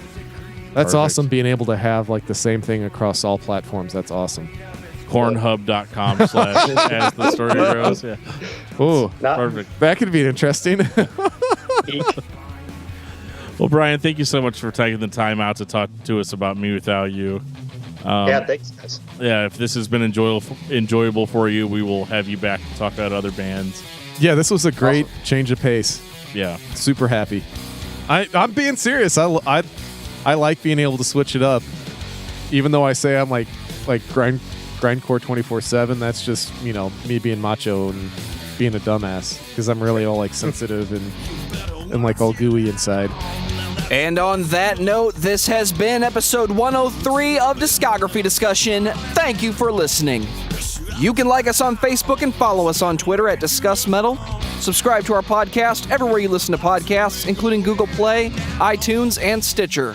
That's Perfect. awesome being able to have like the same thing across all platforms. That's awesome. Pornhub.com/As the Story Grows. Yeah. Oh, Perfect. that could be interesting. Well, Brian, thank you so much for taking the time out to talk to us about Me Without You. Yeah, thanks, guys. Yeah, if this has been enjoyable for you, we will have you back to talk about other bands. Yeah, this was a great change of pace. Yeah. Super happy. I'm being serious. I like being able to switch it up. Even though I say I'm like grindcore 24/7, that's just, me being macho and being a dumbass because I'm really all like sensitive and like all gooey inside. And on that note, this has been episode 103 of Discography Discussion. Thank you for listening. You can like us on Facebook and follow us on Twitter at discussmetal. Subscribe to our podcast everywhere you listen to podcasts, including Google Play, iTunes, and Stitcher.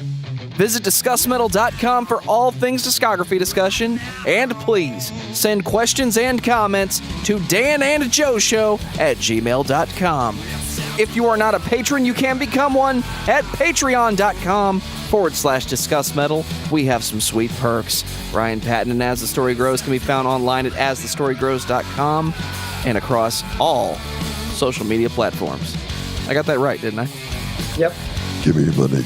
Visit discussmetal.com for all things discography discussion, and please send questions and comments to danandjoeshow@gmail.com. If you are not a patron, you can become one at patreon.com/discussmetal. We have some sweet perks. BRYAN PATTON and As the Story Grows can be found online at asthestorygrows.com and across all social media platforms. I got that right, didn't I? Yep. Give me your money.